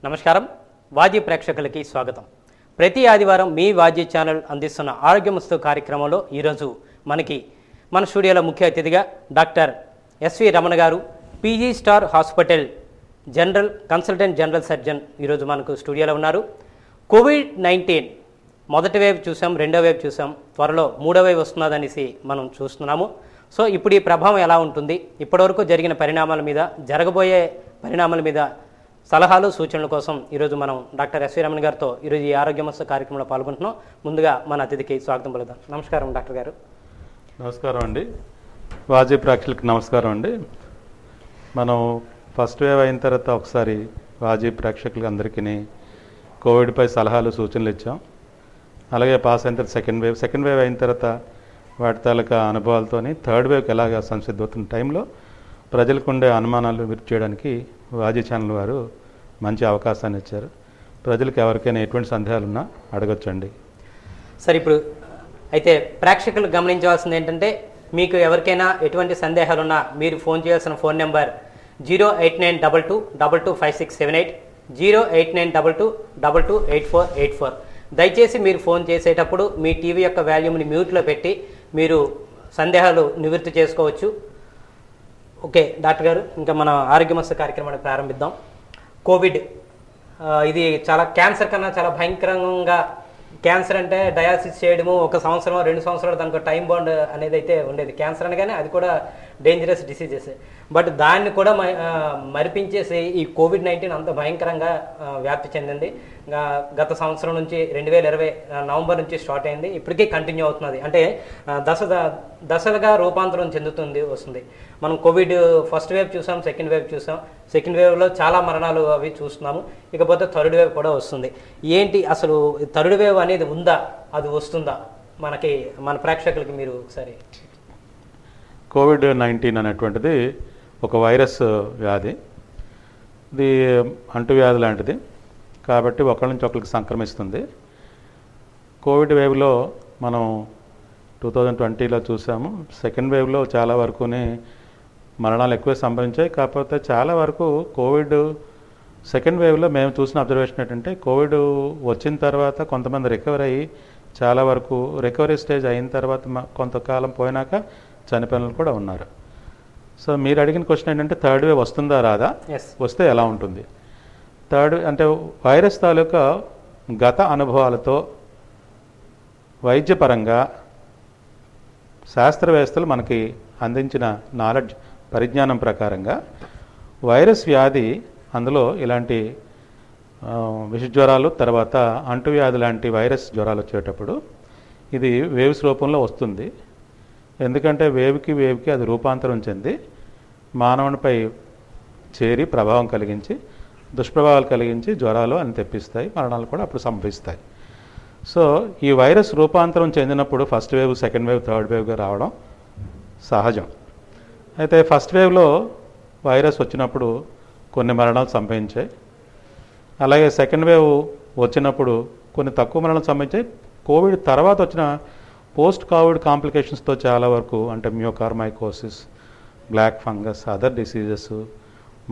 నమస్కారం. వాజీ ప్రేక్షకులకి స్వాగతం. ప్రతి ఆదివారం మీ వాజీ ఛానల్ అందిస్తున్న ఆరోగ్యమస్తు కార్యక్రమంలో ఈరోజు మన స్టూడియోలో ముఖ్య అతిథిగా డాక్టర్ ఎస్వి రమణ గారు, PG star hospital consultant general surgeon ఈరోజు మనకు స్టూడియోలో ఉన్నారు. కోవిడ్-19 మొదటి వేవ్ చూసాం, రెండో వేవ్ చూసాం, త్వరలో మూడో వేవ్ వస్తున్నదనేసి మనం చూస్తున్నాము. సో ఇప్పుడు ఈ ప్రభావం ఎలా ఉంటుంది, ఇప్పటివరకు జరిగిన పరిణామాల మీద, జరగబోయే పరిణామాల మీద సలహాలు సూచనల కోసం ఈరోజు మనం డాక్టర్ ఎస్వి రమణ గారితో ఈరోజు ఈ ఆరోగ్యమస్తు కార్యక్రమంలో పాల్గొంటున్నాం. ముందుగా మన అతిథికి స్వాగతం పలుకుదాం. నమస్కారం డాక్టర్ గారు. నమస్కారం అండి. వాజీ ప్రేక్షకులకు నమస్కారం అండి. మనం ఫస్ట్ వేవ్ అయిన తర్వాత ఒకసారి వాజీ ప్రేక్షకులకు అందరికీ కోవిడ్పై సలహాలు సూచనలు ఇచ్చాం. అలాగే పాస్ అయిన తర్వాత సెకండ్ వేవ్ అయిన తర్వాత వాటి తాలూకా అనుభవాలతోని థర్డ్ వేవ్కి ఎలాగ సంసిద్ధవుతున్న టైంలో ప్రజలకు ఉండే అనుమానాలు విరుద్ధ చేయడానికి వాజీ ఛానల్ వారు మంచి అవకాశాన్ని ఇచ్చారు. ప్రజలకు ఎవరికైనా ఎటువంటి సందేహాలు ఉన్నా అడగొచ్చండి. సరే, ఇప్పుడు అయితే ప్రేక్షకులు గమనించవలసింది ఏంటంటే, మీకు ఎవరికైనా ఎటువంటి సందేహాలు ఉన్నా మీరు ఫోన్ చేయాల్సిన ఫోన్ నెంబర్ 08922225678, 08922228484. దయచేసి మీరు ఫోన్ చేసేటప్పుడు మీ టీవీ యొక్క వాల్యూమ్ని మ్యూట్లో పెట్టి మీరు సందేహాలు నివృత్తి చేసుకోవచ్చు. ఓకే డాక్టర్ గారు, ఇంకా మన ఆరోగ్యమస్తు కార్యక్రమాన్ని ప్రారంభిద్దాం. కోవిడ్ ఇది చాలా క్యాన్సర్ కన్నా చాలా భయంకరంగా, క్యాన్సర్ అంటే డయాలసిస్ చేయడము 1 సంవత్సరం 2 సంవత్సరాలు దానికి టైం బాండ్ అనేది అయితే ఉండేది. క్యాన్సర్ అనగానే అది కూడా డేంజరస్ డిసీజెస్. బట్ దాన్ని కూడా మరిపించేసి ఈ కోవిడ్-19 అంత భయంకరంగా వ్యాప్తి చెందింది. గత సంవత్సరం నుంచి 2020 నవంబర్ నుంచి స్టార్ట్ అయింది, ఇప్పటికీ కంటిన్యూ అవుతున్నది. అంటే దశలుగా రూపాంతరం వస్తుంది. మనం కోవిడ్ ఫస్ట్ వేవ్ చూసాం, సెకండ్ వేవ్ చూసాం. సెకండ్ వేవ్లో చాలా మరణాలు అవి చూస్తున్నాము. ఇకపోతే థర్డ్ వేవ్ కూడా వస్తుంది. ఏంటి అసలు థర్డ్ వేవ్ అనేది ఉందా, అది వస్తుందా, మన ప్రేక్షకులకి మీరు ఒకసారి. కోవిడ్-19 అనేటువంటిది ఒక వైరస్ వ్యాధి. ఇది అంటువ్యాధి లాంటిది కాబట్టి ఒకరి నుంచి ఒకరికి సంక్రమిస్తుంది. కోవిడ్ వేవ్లో మనం 2020లో చూసాము. సెకండ్ వేవ్లో చాలా వరకునే మరణాలు ఎక్కువ సంభవించాయి. కాకపోతే చాలా వరకు కోవిడ్ సెకండ్ వేవ్లో మేము చూసిన అబ్జర్వేషన్ ఏంటంటే, కోవిడ్ వచ్చిన తర్వాత కొంతమంది రికవరీ అయ్యి చాలా వరకు రికవరీ స్టేజ్ అయిన తర్వాత కొంతకాలం పోయినాక చనిపోయిన కూడా ఉన్నారు. సో మీరు అడిగిన క్వశ్చన్ ఏంటంటే, థర్డ్ వేవ్ వస్తుందా రాదా, వస్తే ఎలా ఉంటుంది? అంటే వైరస్ తాలూకా గత అనుభవాలతో వైద్యపరంగా శాస్త్రవేత్తలు మనకి అందించిన నాలెడ్జ్ పరిజ్ఞానం ప్రకారంగా వైరస్ వ్యాధి, అందులో ఇలాంటి విషజ్వరాలు తర్వాత అంటువ్యాధి లాంటి వైరస్ జ్వరాలు వచ్చేటప్పుడు ఇది వేవ్స్ రూపంలో వస్తుంది. ఎందుకంటే వేవ్కి అది రూపాంతరం చెంది మానవునిపై చేరి ప్రభావం కలిగించి దుష్ప్రభావాలు కలిగించి జ్వరాలు అని తెప్పిస్తాయి, మరణాలు కూడా అప్పుడు సంభవిస్తాయి. సో ఈ వైరస్ రూపాంతరం చెందినప్పుడు first wave, second wave, third వేవ్గా రావడం సహజం. అయితే ఫస్ట్ వేవ్లో వైరస్ వచ్చినప్పుడు కొన్ని మరణాలు సంభవించాయి. అలాగే సెకండ్ వేవ్ వచ్చినప్పుడు కొన్ని తక్కువ మరణాలు సంభవించాయి. కోవిడ్ తర్వాత వచ్చిన పోస్ట్ కోవిడ్ కాంప్లికేషన్స్తో చాలా వరకు, అంటే మ్యోకార్మైకోసిస్, బ్లాక్ ఫంగస్, అదర్ డిసీజెస్,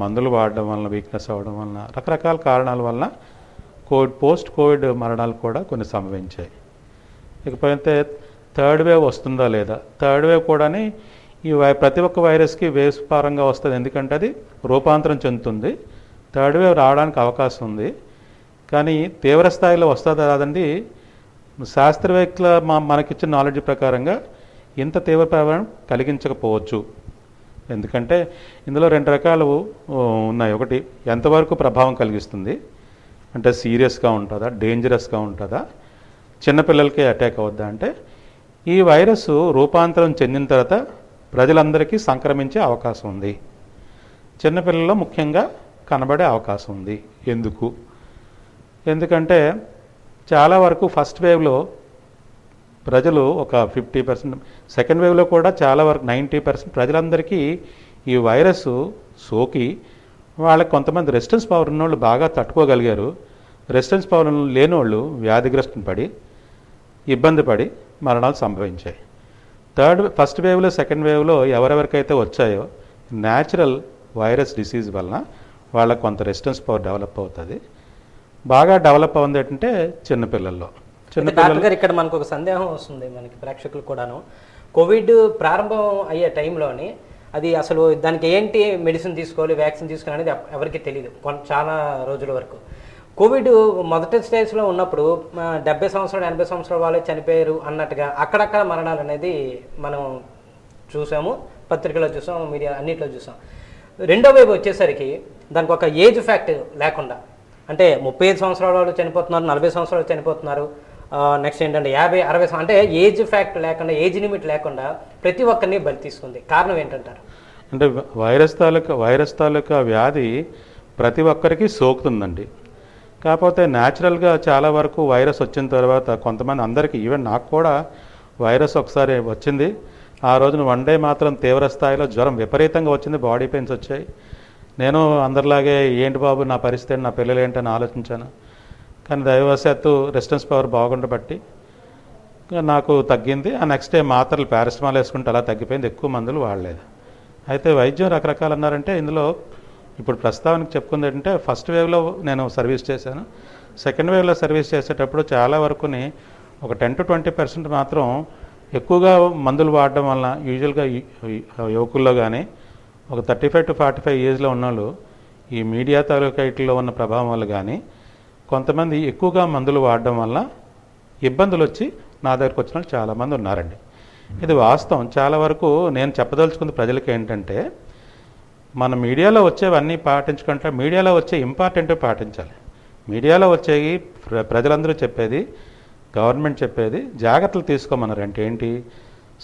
మందులు వాడడం వలన, వీక్నెస్ అవ్వడం వలన, రకరకాల కారణాల వలన పోస్ట్ కోవిడ్ మరణాలు కూడా కొన్ని సంభవించాయి. ఇకపోతే థర్డ్ వేవ్ వస్తుందా లేదా? థర్డ్ వేవ్ కూడా ఈ ప్రతి ఒక్క వైరస్కి వేవ్స్ పరంగా వస్తుంది. ఎందుకంటే అది రూపాంతరం చెందుతుంది. థర్డ్ వేవ్ రావడానికి అవకాశం ఉంది. కానీ తీవ్ర స్థాయిలో వస్తుందా రాదండి, శాస్త్రవేత్తల మనకిచ్చిన నాలెడ్జ్ ప్రకారంగా ఇంత తీవ్ర ప్రభావం కలిగించకపోవచ్చు. ఎందుకంటే ఇందులో 2 రకాలు ఉన్నాయి. ఒకటి, ఎంతవరకు ప్రభావం కలిగిస్తుంది, అంటే సీరియస్గా ఉంటుందా, డేంజరస్గా ఉంటుందా, చిన్నపిల్లలకే అటాక్ అవుద్దా. అంటే ఈ వైరస్ రూపాంతరం చెందిన తర్వాత ప్రజలందరికీ సంక్రమించే అవకాశం ఉంది. చిన్నపిల్లల్లో ముఖ్యంగా కనబడే అవకాశం ఉంది. ఎందుకంటే చాలా వరకు ఫస్ట్ వేవ్లో ప్రజలు ఒక 50%, సెకండ్ వేవ్లో కూడా చాలా వరకు 90% ప్రజలందరికీ ఈ వైరస్ సోకి వాళ్ళకి కొంతమంది రెసిస్టెన్స్ పవర్ ఉన్నోళ్ళు బాగా తట్టుకోగలిగారు. రెసిస్టెన్స్ పవర్ లేనోళ్ళు వ్యాధిగ్రస్తుని పడి ఇబ్బంది పడి మరణాలు సంభవించాయి. ఫస్ట్ వేవ్లో, సెకండ్ వేవ్లో ఎవరెవరికైతే వచ్చాయో న్యాచురల్ వైరస్ డిసీజ్ వలన వాళ్ళకు కొంత రెసిస్టెన్స్ పవర్ డెవలప్ అవుతుంది. బాగా డెవలప్ అవుంది అంటే చిన్నపిల్లల్లో. డాక్టర్ గారు ఇక్కడ మనకు ఒక సందేహం వస్తుంది మనకి ప్రేక్షకులు కూడాను. కోవిడ్ ప్రారంభం అయ్యే టైంలోని అది అసలు దానికి ఏంటి మెడిసిన్ తీసుకోవాలి, వ్యాక్సిన్ తీసుకోవాలి అనేది ఎవరికి తెలియదు చాలా రోజుల వరకు. కోవిడ్ మొదటి స్టేజ్లో ఉన్నప్పుడు 70 సంవత్సరాలు 80 సంవత్సరాల వాళ్ళే చనిపోయారు అన్నట్టుగా అక్కడక్కడ మరణాలు అనేది మనం చూసాము, పత్రికలో చూసాం, మీడియా అన్నింటిలో చూసాం. రెండో వైపు వచ్చేసరికి దానికి ఒక ఏజ్ ఫ్యాక్ట్ లేకుండా, అంటే 35 సంవత్సరాల వాళ్ళు చనిపోతున్నారు, 40 సంవత్సరాలు చనిపోతున్నారు, నెక్స్ట్ ఏంటంటే 50 60 అంటే ఏజ్ ఫ్యాక్ట్ లేకుండా, ఏజ్ లిమిట్ లేకుండా ప్రతి ఒక్కరిని బలి తీసుకుంది. కారణం ఏంటంటారు? అంటే వైరస్ తాలూకా వ్యాధి ప్రతి ఒక్కరికి సోకుతుందండి. కాకపోతే న్యాచురల్గా చాలా వరకు వైరస్ వచ్చిన తర్వాత కొంతమంది, అందరికీ ఈవెన్ నాకు కూడా వైరస్ ఒకసారి వచ్చింది. ఆ రోజున 1 డే మాత్రం తీవ్ర స్థాయిలో జ్వరం విపరీతంగా వచ్చింది, బాడీ పెయిన్స్ వచ్చాయి. నేను అందరిలాగే ఏంటి బాబు నా పరిస్థితి ఏంటి, నా పిల్లలు ఏంటని ఆలోచించాను. కానీ దైవవశాత్తు రెసిస్టెన్స్ పవర్ బాగుండబట్టి నాకు తగ్గింది. ఆ నెక్స్ట్ డే మాత్రలు పారాసిటమాల్ వేసుకుంటే అలా తగ్గిపోయింది, ఎక్కువ మందులు వాడలేదు. అయితే వైద్యం రకరకాలు అన్నారంటే ఇందులో ఇప్పుడు ప్రస్తావనకు చెప్పుకుంది ఏంటంటే ఫస్ట్ వేవ్లో నేను సర్వీస్ చేశాను. సెకండ్ వేవ్లో సర్వీస్ చేసేటప్పుడు చాలా వరకుని ఒక 10 to 20% మాత్రం ఎక్కువగా మందులు వాడడం వలన యూజువల్గా యువకుల్లో కానీ ఒక 35 to 45 ఏజ్లో ఉన్నవాళ్ళు ఈ మీడియా తాలూకా వీటిలో ఉన్న ప్రభావం వల్ల కానీ కొంతమంది ఎక్కువగా మందులు వాడడం వల్ల ఇబ్బందులు వచ్చి నా దగ్గరకు వచ్చిన వాళ్ళు చాలామంది ఉన్నారండి. ఇది వాస్తవం. చాలా వరకు నేను చెప్పదలుచుకుంది ప్రజలకి ఏంటంటే మన మీడియాలో వచ్చేవన్నీ పాటించుకుంటే మీడియాలో వచ్చే ఇంపార్టెంట్ పాటించాలి. మీడియాలో వచ్చేవి ప్రజలందరూ చెప్పేది, గవర్నమెంట్ చెప్పేది జాగ్రత్తలు తీసుకోమన్నారు. అంటే ఏంటి,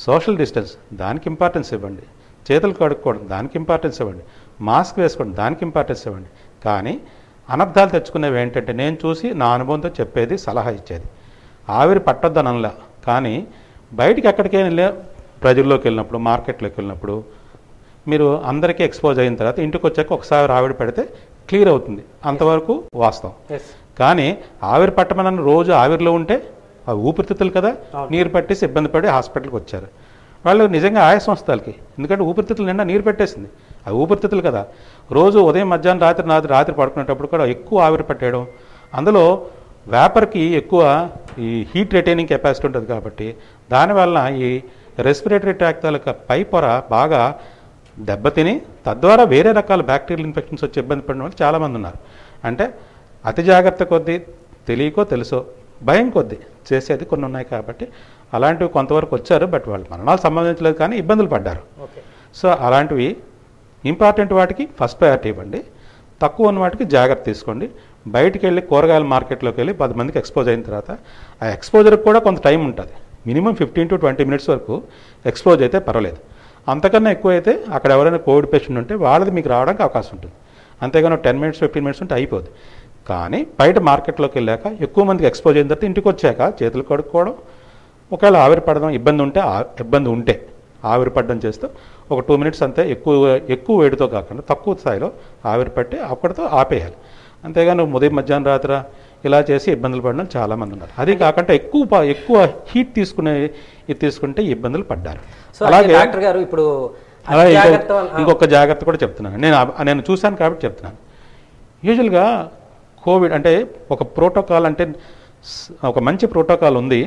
సోషల్ డిస్టెన్స్ దానికి ఇంపార్టెన్స్ ఇవ్వండి, చేతులు కడుక్కోవడం దానికి ఇంపార్టెన్స్ ఇవ్వండి, మాస్క్ వేసుకోండి దానికి ఇంపార్టెన్స్ ఇవ్వండి. కానీ అనర్థాలు తెచ్చుకునేవి ఏంటంటే నేను చూసి నా అనుభవంతో చెప్పేది, సలహా ఇచ్చేది. ఆవిరి పట్టొద్దనలా, కానీ బయటికి ఎక్కడికైనా ప్రజల్లోకి వెళ్ళినప్పుడు, మార్కెట్లోకి వెళ్ళినప్పుడు మీరు అందరికీ ఎక్స్పోజ్ అయిన తర్వాత ఇంటికి వచ్చాక ఒకసారి ఆవిరి పెడితే క్లియర్ అవుతుంది, అంతవరకు వాస్తవం. కానీ ఆవిరి పట్టమని రోజు ఆవిరిలో ఉంటే ఆ ఊపిరితిత్తులు కదా, నీరు పట్టేసి ఇబ్బంది పడి హాస్పిటల్కి వచ్చారు. వాళ్ళు నిజంగా ఆయాసం వస్తాలకి, ఎందుకంటే ఊపిరితిత్తులు నిండా నీరు పెట్టేసింది. ఆ ఊపిరితిత్తులు కదా, రోజు ఉదయం మధ్యాహ్నం రాత్రి పడుకునేటప్పుడు కూడా ఎక్కువ ఆవిరి పట్టేయడం, అందులో వేపర్కి ఎక్కువ ఈ హీట్ రిటైనింగ్ కెపాసిటీ ఉంటుంది కాబట్టి దానివల్ల ఈ రెస్పిరేటరీ ట్రాక్ట్ తాలూకా పై పొర బాగా దెబ్బతిని తద్వారా వేరే రకాల బ్యాక్టీరియల్ ఇన్ఫెక్షన్స్ వచ్చి ఇబ్బంది పడిన వాళ్ళు చాలామంది ఉన్నారు. అంటే అతి జాగ్రత్త కొద్దీ, తెలియకో తెలుసో భయం కొద్దీ చేసేది కొన్ని ఉన్నాయి కాబట్టి అలాంటివి కొంతవరకు వచ్చారు. బట్ వాళ్ళు మరణాలు సంబంధించలేదు కానీ ఇబ్బందులు పడ్డారు. సో అలాంటివి ఇంపార్టెంట్ వాటికి ఫస్ట్ ప్రయారిటీ ఇవ్వండి, తక్కువ ఉన్న వాటికి జాగ్రత్త తీసుకోండి. బయటికి వెళ్ళి కూరగాయల మార్కెట్లోకి వెళ్ళి 10 మందికి ఎక్స్పోజ్ అయిన తర్వాత ఆ ఎక్స్పోజర్కి కూడా కొంత టైం ఉంటుంది. మినిమం 15 to 20 minutes వరకు ఎక్స్పోజ్ అయితే పర్వాలేదు. అంతకన్నా ఎక్కువ అయితే అక్కడ ఎవరైనా కోవిడ్ పేషెంట్ ఉంటే వాళ్ళది మీకు రావడానికి అవకాశం ఉంటుంది. అంతేగాని 10 minutes 15 minutes ఉంటే అయిపోద్ది. కానీ బయట మార్కెట్లోకి వెళ్ళాక ఎక్కువ మందికి ఎక్స్పోజ్ అయిన తర్వాత ఇంటికి వచ్చాక చేతులు కడుక్కోవడం, ఒకవేళ ఆవిరి పడడం ఇబ్బంది ఉంటే ఆవిరి పడడం చేస్తూ ఒక 2 minutes అంతే, ఎక్కువ వేడితో కాకుండా తక్కువ స్థాయిలో ఆవిరి పట్టి అక్కడితో ఆపేయాలి. అంతేగాని ఉదయం మధ్యాహ్నం రాత్రి ఇలా చేసి ఇబ్బందులు పడడం చాలామంది ఉన్నారు. అది కాకుండా ఎక్కువ హీట్ తీసుకుంటే ఇబ్బందులు పడ్డారు. అలాగే ఇప్పుడు ఇంకొక జాగ్రత్త కూడా చెప్తున్నాను, నేను చూశాను కాబట్టి చెప్తున్నాను. యూజువల్గా కోవిడ్ అంటే ఒక ప్రోటోకాల్, అంటే ఒక మంచి ప్రోటోకాల్ ఉంది,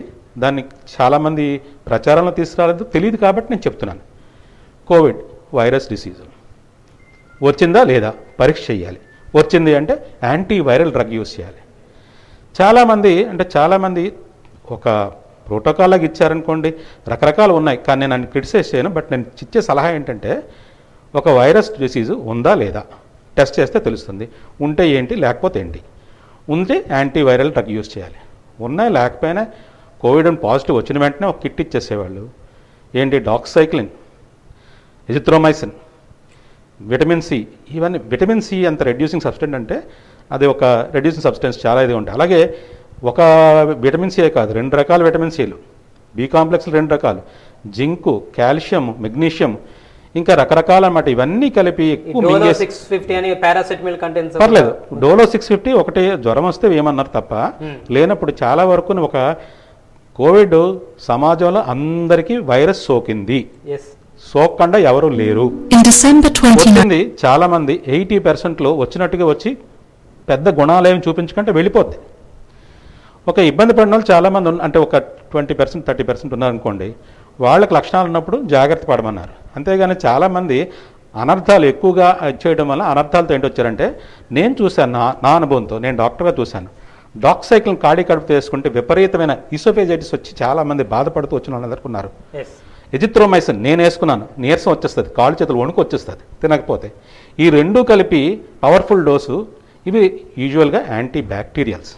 దాన్ని చాలామంది ప్రచారంలో తీసుకురాలేదు, తెలియదు కాబట్టి నేను చెప్తున్నాను. కోవిడ్ వైరస్ డిసీజ్ వచ్చిందా లేదా పరీక్ష చేయాలి, వచ్చింది అంటే యాంటీవైరల్ డ్రగ్ యూస్ చేయాలి. చాలామంది ఒక ప్రోటోకాల్లాగా ఇచ్చారనుకోండి, రకరకాలు ఉన్నాయి, కానీ నేను నన్ను క్రిటిసైజ్ చేయను. బట్ నేను ఇచ్చే సలహా ఏంటంటే ఒక వైరస్ డిసీజు ఉందా లేదా టెస్ట్ చేస్తే తెలుస్తుంది, ఉంటే ఏంటి లేకపోతే ఏంటి. ఉంటే యాంటీవైరల్ డ్రగ్ యూస్ చేయాలి, ఉన్నాయి లేకపోయినా కోవిడ్ పాజిటివ్ వచ్చిన వెంటనే ఒక కిట్ ఇచ్చేసేవాళ్ళు. ఏంటి, డాక్సైక్లిన్, ఎజిథ్రోమైసిన్, విటమిన్ సి, ఇవన్నీ. విటమిన్ సి అంత రెడ్యూసింగ్ సబ్స్టెన్స్, అంటే అది ఒక రెడ్యూసింగ్ సబ్స్టెన్స్ చాలా ఇది ఉంటాయి. అలాగే ఒక విటమిన్ సియే కాదు, 2 రకాల విటమిన్ సిలు, బి కాంప్లెక్స్లు 2 రకాలు, జింకు, కాల్షియం, మెగ్నీషియం, ఇంకా రకరకాల అన్నమాట. ఇవన్నీ కలిపి పర్లేదు. డోలో 650 ఒకటే జ్వరం వస్తే ఏమన్నారు తప్ప, లేనప్పుడు చాలా వరకు ఒక కోవిడ్ సమాజంలో అందరికీ వైరస్ సోకింది, సోకకుండా ఎవరు లేరు. వచ్చింది చాలా మంది 80%లో వచ్చినట్టుగా వచ్చి పెద్ద గుణాలు ఏమి చూపించుకుంటే వెళ్ళిపోద్ది. ఒక ఇబ్బంది పడిన వాళ్ళు చాలామంది అంటే ఒక 20% 30% ఉన్నారనుకోండి, వాళ్ళకి లక్షణాలు ఉన్నప్పుడు జాగ్రత్త పడమన్నారు. అంతేగాని చాలామంది అనర్థాలు ఎక్కువగా చేయడం వల్ల అనర్థాలతో ఏంటి వచ్చారంటే, నేను చూశాను నా అనుభవంతో, నేను డాక్టర్గా చూశాను, డాక్సైక్లిన్ ఖాళీ కడుపు తీసుకుంటే విపరీతమైన ఈసోఫేజైటిస్ వచ్చి చాలామంది బాధపడుతూ వచ్చిన వాళ్ళందరికీ ఉన్నారు. ఎజిత్రోమైసిన్ నేను వేసుకున్నాను, నీరసం వచ్చేస్తుంది, కాళ్ళు చేతులు వణుకు వచ్చేస్తుంది తినకపోతే. ఈ రెండూ కలిపి పవర్ఫుల్ డోసు. ఇవి యూజువల్గా యాంటీ బ్యాక్టీరియల్స్.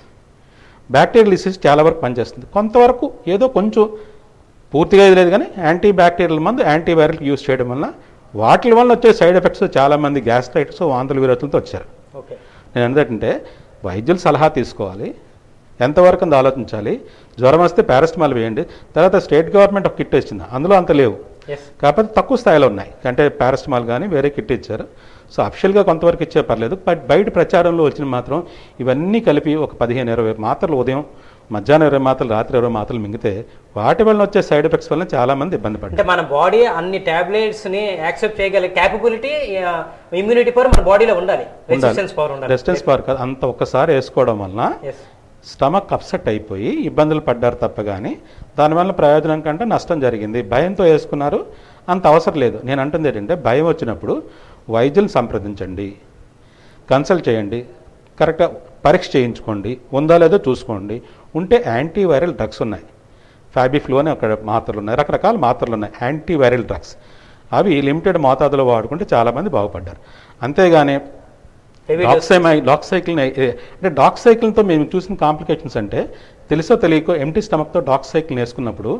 బ్యాక్టీరియల్ డిసీజ్ చాలా వరకు పనిచేస్తుంది. కొంతవరకు ఏదో కొంచెం పూర్తిగా ఇది లేదు, కానీ యాంటీ బ్యాక్టీరియల్ మందు యాంటీవైరల్ యూజ్ చేయడం వల్ల వాటి వల్ల వచ్చే సైడ్ ఎఫెక్ట్స్ చాలామంది గ్యాస్ట్రైటిస్, వాంతులు విరోతులతో వచ్చారు. నేను ఏంటంటే వైద్యులు సలహా తీసుకోవాలి, ఎంతవరకు అంత ఆలోచించాలి. జ్వరం వస్తే పారాసిటమాల్ వేయండి. తర్వాత స్టేట్ గవర్నమెంట్ ఒక కిట్ ఇచ్చింది, అందులో అంత లేవు, కాకపోతే తక్కువ స్థాయిలో ఉన్నాయి. అంటే పారాసిటమాల్ కానీ వేరే కిట్ ఇచ్చారు. సో అఫిషియల్గా కొంతవరకు ఇచ్చే పర్లేదు, బట్ బయట ప్రచారంలో వచ్చిన మాత్రం ఇవన్నీ కలిపి ఒక 15-20 మాత్రలు ఉదయం, మధ్యాహ్నం 20 మాత్రలు, రాత్రి 20 మాత్రలు మింగితే వాటి వల్ల వచ్చే సైడ్ ఎఫెక్ట్స్ వల్ల చాలా మంది ఇబ్బంది పడ్డారు. అంటే మన బాడీ అన్ని టాబ్లెట్స్ ని యాక్సెప్ట్ చేయగలిగే క్యాపబిలిటీ, ఇమ్యూనిటీ పవర్ మన బాడీలో ఉండాలి. రెసిస్టెన్స్ పవర్ కాదు, అంత ఒక్కసారి వేసుకోవడం వలన స్టమక్ అప్సెట్ అయిపోయి ఇబ్బందులు పడ్డారు తప్ప కానీ దానివల్ల ప్రయోజనం కంటే నష్టం జరిగింది. భయంతో వేసుకున్నారు, అంత అవసరం లేదు. నేను అంటుంది ఏంటంటే, భయం వచ్చినప్పుడు వైద్యులను సంప్రదించండి, కన్సల్ట్ చేయండి, కరెక్ట్గా పరీక్ష చేయించుకోండి, ఉందా లేదో చూసుకోండి. ఉంటే యాంటీవైరల్ డ్రగ్స్ ఉన్నాయి, ఫ్యాబిఫ్లూ అని ఒక మాత్రలు ఉన్నాయి, రకరకాల మాత్రలు ఉన్నాయి యాంటీవైరల్ డ్రగ్స్. అవి లిమిటెడ్ మోతాదులో వాడుకుంటే చాలామంది బాగుపడ్డారు. అంతేగాని డాక్సైక్లిన్ అంటే డాక్సైక్లిన్తో మేము చూసిన కాంప్లికేషన్స్ అంటే, తెలుసో తెలియకో ఎంటీ స్టమక్తో డాక్సైక్లిన్ వేసుకున్నప్పుడు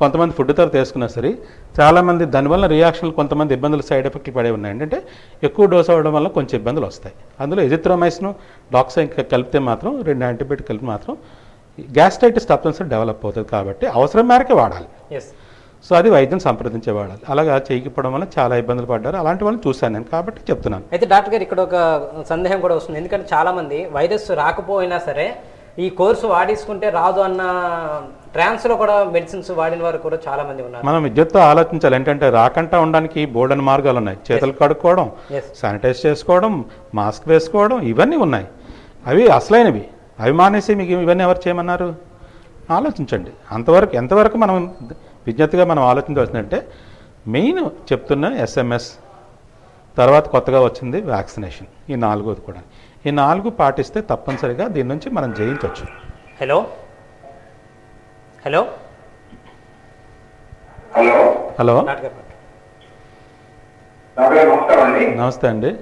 కొంతమంది ఫుడ్ తర్వాత వేసుకున్నా సరే చాలామంది దానివల్ల రియాక్షన్లు, కొంతమంది ఇబ్బందులు, సైడ్ ఎఫెక్ట్లు పడే ఉన్నాయి. ఏంటంటే ఎక్కువ డోస్ అవ్వడం వల్ల కొంచెం ఇబ్బందులు వస్తాయి. అందులో ఎజిత్రోమైసిన్, డాక్సైక్లిన్ కలిపితే మాత్రం 2 యాంటీబయాటిక్ కలిపి మాత్రం గ్యాస్ట్రైటిస్ తప్పనిసరి డెవలప్ అవుతుంది. కాబట్టి అవసరం మేరకే వాడాలి. సో అది వైద్యం సంప్రదించే వాడాలి. అలాగా చేయకపోవడం వల్ల చాలా ఇబ్బందులు పడ్డారు. అలాంటి వాళ్ళని చూశాను నేను, కాబట్టి చెప్తున్నాను. అయితే డాక్టర్ గారు ఇక్కడ ఒక సందేహం కూడా వస్తుంది. ఎందుకంటే చాలామంది వైరస్ రాకపోయినా సరే ఈ కోర్సు వాడేసుకుంటే రాదు అన్న ట్రాన్స్లో కూడా మెడిసిన్స్ వాడిన వారు కూడా చాలా మంది ఉన్నారు. మనం విద్యుత్తో ఆలోచించాలి. ఏంటంటే రాకుండా ఉండడానికి బోల్డెన్ మార్గాలు ఉన్నాయి. చేతులు కడుక్కోవడం, శానిటైజ్ చేసుకోవడం, మాస్క్ వేసుకోవడం, ఇవన్నీ ఉన్నాయి. అవి అసలైనవి. అవి మానేసి మీకు ఇవన్నీ ఎవరు చేయమన్నారు? ఆలోచించండి. అంతవరకు ఎంతవరకు మనం విజ్ఞతగా మనం ఆలోచించవలసిందంటే, మెయిన్ చెప్తున్న SMS, తర్వాత కొత్తగా వచ్చింది వ్యాక్సినేషన్, ఈ 4 కూడా. ఈ 4 పాటిస్తే తప్పనిసరిగా దీని నుంచి మనం జయించవచ్చు. హలో హలో హలో నమస్తే అండి.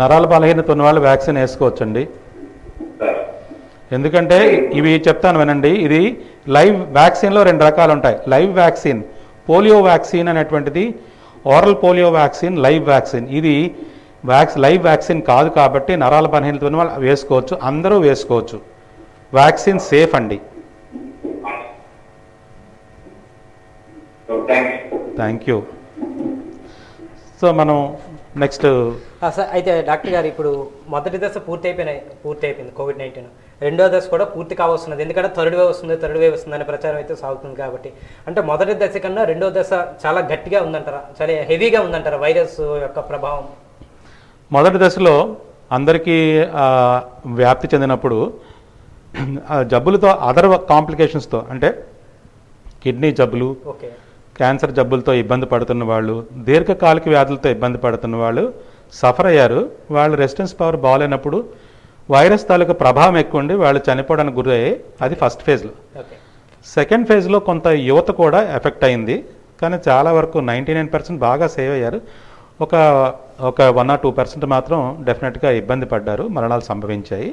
నరాల బలహీనత ఉన్న వాళ్ళు వ్యాక్సిన్ వేసుకోవచ్చండి. ఎందుకంటే ఇవి చెప్తాను వినండి. ఇది లైవ్ వ్యాక్సిన్లో 2 రకాలు ఉంటాయి. లైవ్ వ్యాక్సిన్, పోలియో వ్యాక్సిన్ అనేటువంటిది, oral polio vaccine, live vaccine. ఇది లైవ్ వ్యాక్సిన్ కాదు కాబట్టి నరాల బలహీనత ఉన్న వాళ్ళు వేసుకోవచ్చు, అందరూ వేసుకోవచ్చు. వ్యాక్సిన్ సేఫ్ అండి. Thank you. సో మనం నెక్స్ట్ అయితే డాక్టర్ గారు, ఇప్పుడు మొదటి దశ పూర్తి అయిపోయింది COVID-19. రెండో దశ కూడా పూర్తి కావస్తున్నది. ఎందుకంటే థర్డ్ వేవ్ వస్తుంది అనే ప్రచారం అయితే సాగుతుంది. కాబట్టి అంటే మొదటి దశ కన్నా రెండో దశ చాలా గట్టిగా ఉందంటారా, చాలా హెవీగా ఉందంటారా వైరస్ యొక్క ప్రభావం? మొదటి దశలో అందరికీ వ్యాప్తి చెందినప్పుడు జబ్బులతో, అదర్ కాంప్లికేషన్స్తో, అంటే కిడ్నీ జబ్బులు, క్యాన్సర్ జబ్బులతో ఇబ్బంది పడుతున్న వాళ్ళు, దీర్ఘకాలిక వ్యాధులతో ఇబ్బంది పడుతున్న వాళ్ళు సఫర్ అయ్యారు. వాళ్ళ రెసిస్టెన్స్ పవర్ బాగాలేనప్పుడు వైరస్ తాలూకా ప్రభావం ఎక్కువ ఉండి వాళ్ళు చనిపోవడానికి గురయ్యాయి. అది ఫస్ట్ ఫేజ్లో. సెకండ్ ఫేజ్లో కొంత యువత కూడా ఎఫెక్ట్ అయింది, కానీ చాలా వరకు 99% బాగా సేవ్ అయ్యారు. ఒక 1 or 2% మాత్రం డెఫినెట్గా ఇబ్బంది పడ్డారు, మరణాలు సంభవించాయి.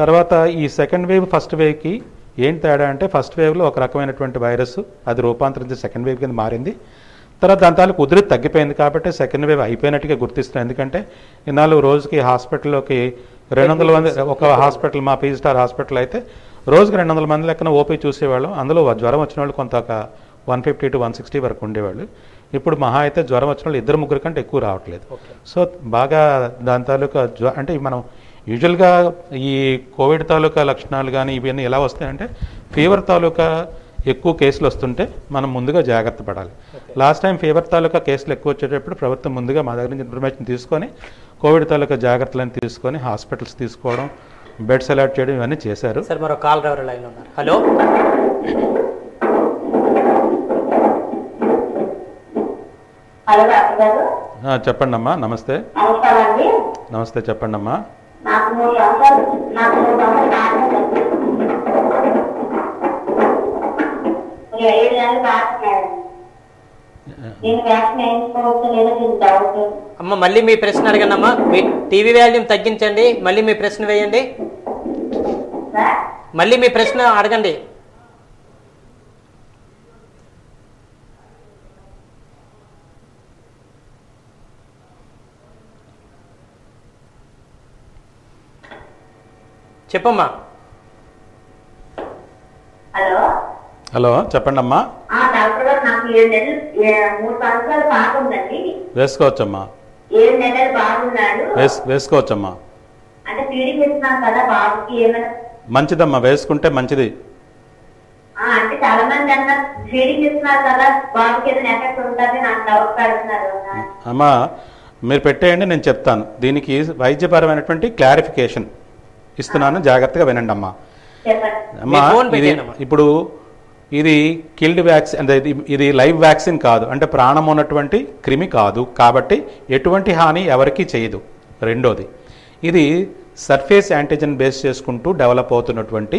తర్వాత ఈ సెకండ్ వేవ్ ఫస్ట్ వేవ్కి ఏం తేడా అంటే, ఫస్ట్ వేవ్లో ఒక రకమైనటువంటి వైరస్ అది రూపాంతరించి సెకండ్ వేవ్ కింద మారింది. తర్వాత దాని తాలూకు ఉధృతి తగ్గిపోయింది కాబట్టి సెకండ్ వేవ్ అయిపోయినట్టుగా గుర్తిస్తున్నాం. ఎందుకంటే ఇన్నాళ్ళు రోజుకి హాస్పిటల్లోకి 200 మంది, ఒక హాస్పిటల్ మా PG Star హాస్పిటల్ అయితే రోజుకి 200 మంది లెక్కన ఓపీ చూసేవాళ్ళం. అందులో జ్వరం వచ్చిన వాళ్ళు కొంత 150 to 160 వరకు ఉండేవాళ్ళు. ఇప్పుడు మహా అయితే జ్వరం వచ్చిన వాళ్ళు 2-3 కంటే ఎక్కువ రావట్లేదు. సో బాగా దాని తాలూకా అంటే మనం యూజువల్గా ఈ కోవిడ్ తాలూకా లక్షణాలు కానీ ఇవన్నీ ఎలా వస్తాయంటే, ఫీవర్ తాలూకా ఎక్కువ కేసులు వస్తుంటే మనం ముందుగా జాగ్రత్త పడాలి. లాస్ట్ టైం ఫీవర్ తాలూకా కేసులు ఎక్కువ వచ్చేటప్పుడు ప్రభుత్వం ముందుగా మా దగ్గర నుంచి ఇన్ఫర్మేషన్ తీసుకొని కోవిడ్ తాలూకా జాగ్రత్తలను తీసుకొని హాస్పిటల్స్ తీసుకోవడం, బెడ్స్ అలాట్ చేయడం ఇవన్నీ చేశారు. సార్ మరో కాల్ డ్రైవర్ లైన్ ఉన్నారు. హలో హలో డాక్టర్ గారు. చెప్పండి అమ్మా. నమస్తే. నమస్కారం అండి. నమస్తే, చెప్పండి అమ్మా. నాకు 3 సంవత్సరాలు కాదండి. 7 నెలలు కాస్తున్నాడు. నేను వ్యాక్సిన్ వేయించుకోవచ్చు లేదా దీని డౌట్. అమ్మ మళ్ళీ మీ ప్రశ్న అడగండి అమ్మా. మీ టీవీ వాల్యూమ్ తగ్గించండి, మళ్ళీ మీ ప్రశ్న వేయండి. మళ్ళీ మీ ప్రశ్న అడగండి. చెప్పమ్మా. హలో హలో, చెప్పండి అమ్మా. డాక్టర్ గారు, నాకు 7 నెలలు 3 సంవత్సరాలు పాప ఉందండి. వేసుకోవచ్చమ్మా. 7 నెలలు బాగున్నాడు. వేసుకోవచ్చమ్మా. అంటే ఫీడింగ్ ఇస్తున్నాను కదా బాబుకి, ఏమైనా మంచిదమ్మా, వేసుకుంటే మంచిది. అంటే చాలా మంది అన్నారు ఫీడింగ్ ఇస్తున్నారు కదా బాబుకి ఏదైనా ఎఫెక్ట్ ఉంటుంది, నాకు డౌట్ పడుతున్నారు. అమ్మా మీరు పెట్టేయండి, నేను చెప్తాను. దీనికి వైద్యపరమైనటువంటి క్లారిఫికేషన్ ఇస్తున్నాను, జాగ్రత్తగా వినండి అమ్మా. అమ్మా ఇప్పుడు ఇది కిల్డ్ వ్యాక్సిన్ అంటే ఇది లైవ్ వ్యాక్సిన్ కాదు, అంటే ప్రాణం ఉన్నటువంటి క్రిమి కాదు, కాబట్టి ఎటువంటి హాని ఎవరికీ చేయదు. రెండోది, ఇది సర్ఫేస్ యాంటీజెన్ బేస్ చేసుకుంటూ డెవలప్ అవుతున్నటువంటి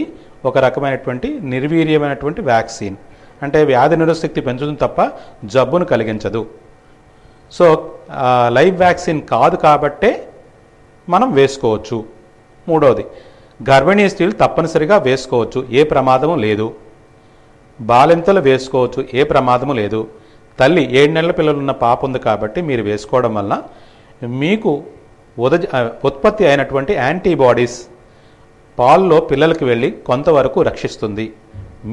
ఒక రకమైనటువంటి నిర్వీర్యమైనటువంటి వ్యాక్సిన్, అంటే వ్యాధి నిరోధశక్తి పెంచుతుంది తప్ప జబ్బును కలిగించదు. సో లైవ్ వ్యాక్సిన్ కాదు కాబట్టే మనం వేసుకోవచ్చు. మూడవది, గర్భిణీ స్త్రీలు తప్పనిసరిగా వేసుకోవచ్చు, ఏ ప్రమాదము లేదు. బాలింతలు వేసుకోవచ్చు, ఏ ప్రమాదము లేదు. తల్లి 7 నెలల పిల్లలున్న పాప ఉంది కాబట్టి మీరు వేసుకోవడం వల్ల మీకు ఉత్పత్తి అయినటువంటి యాంటీబాడీస్ పాల్లో పిల్లలకి వెళ్ళి కొంతవరకు రక్షిస్తుంది.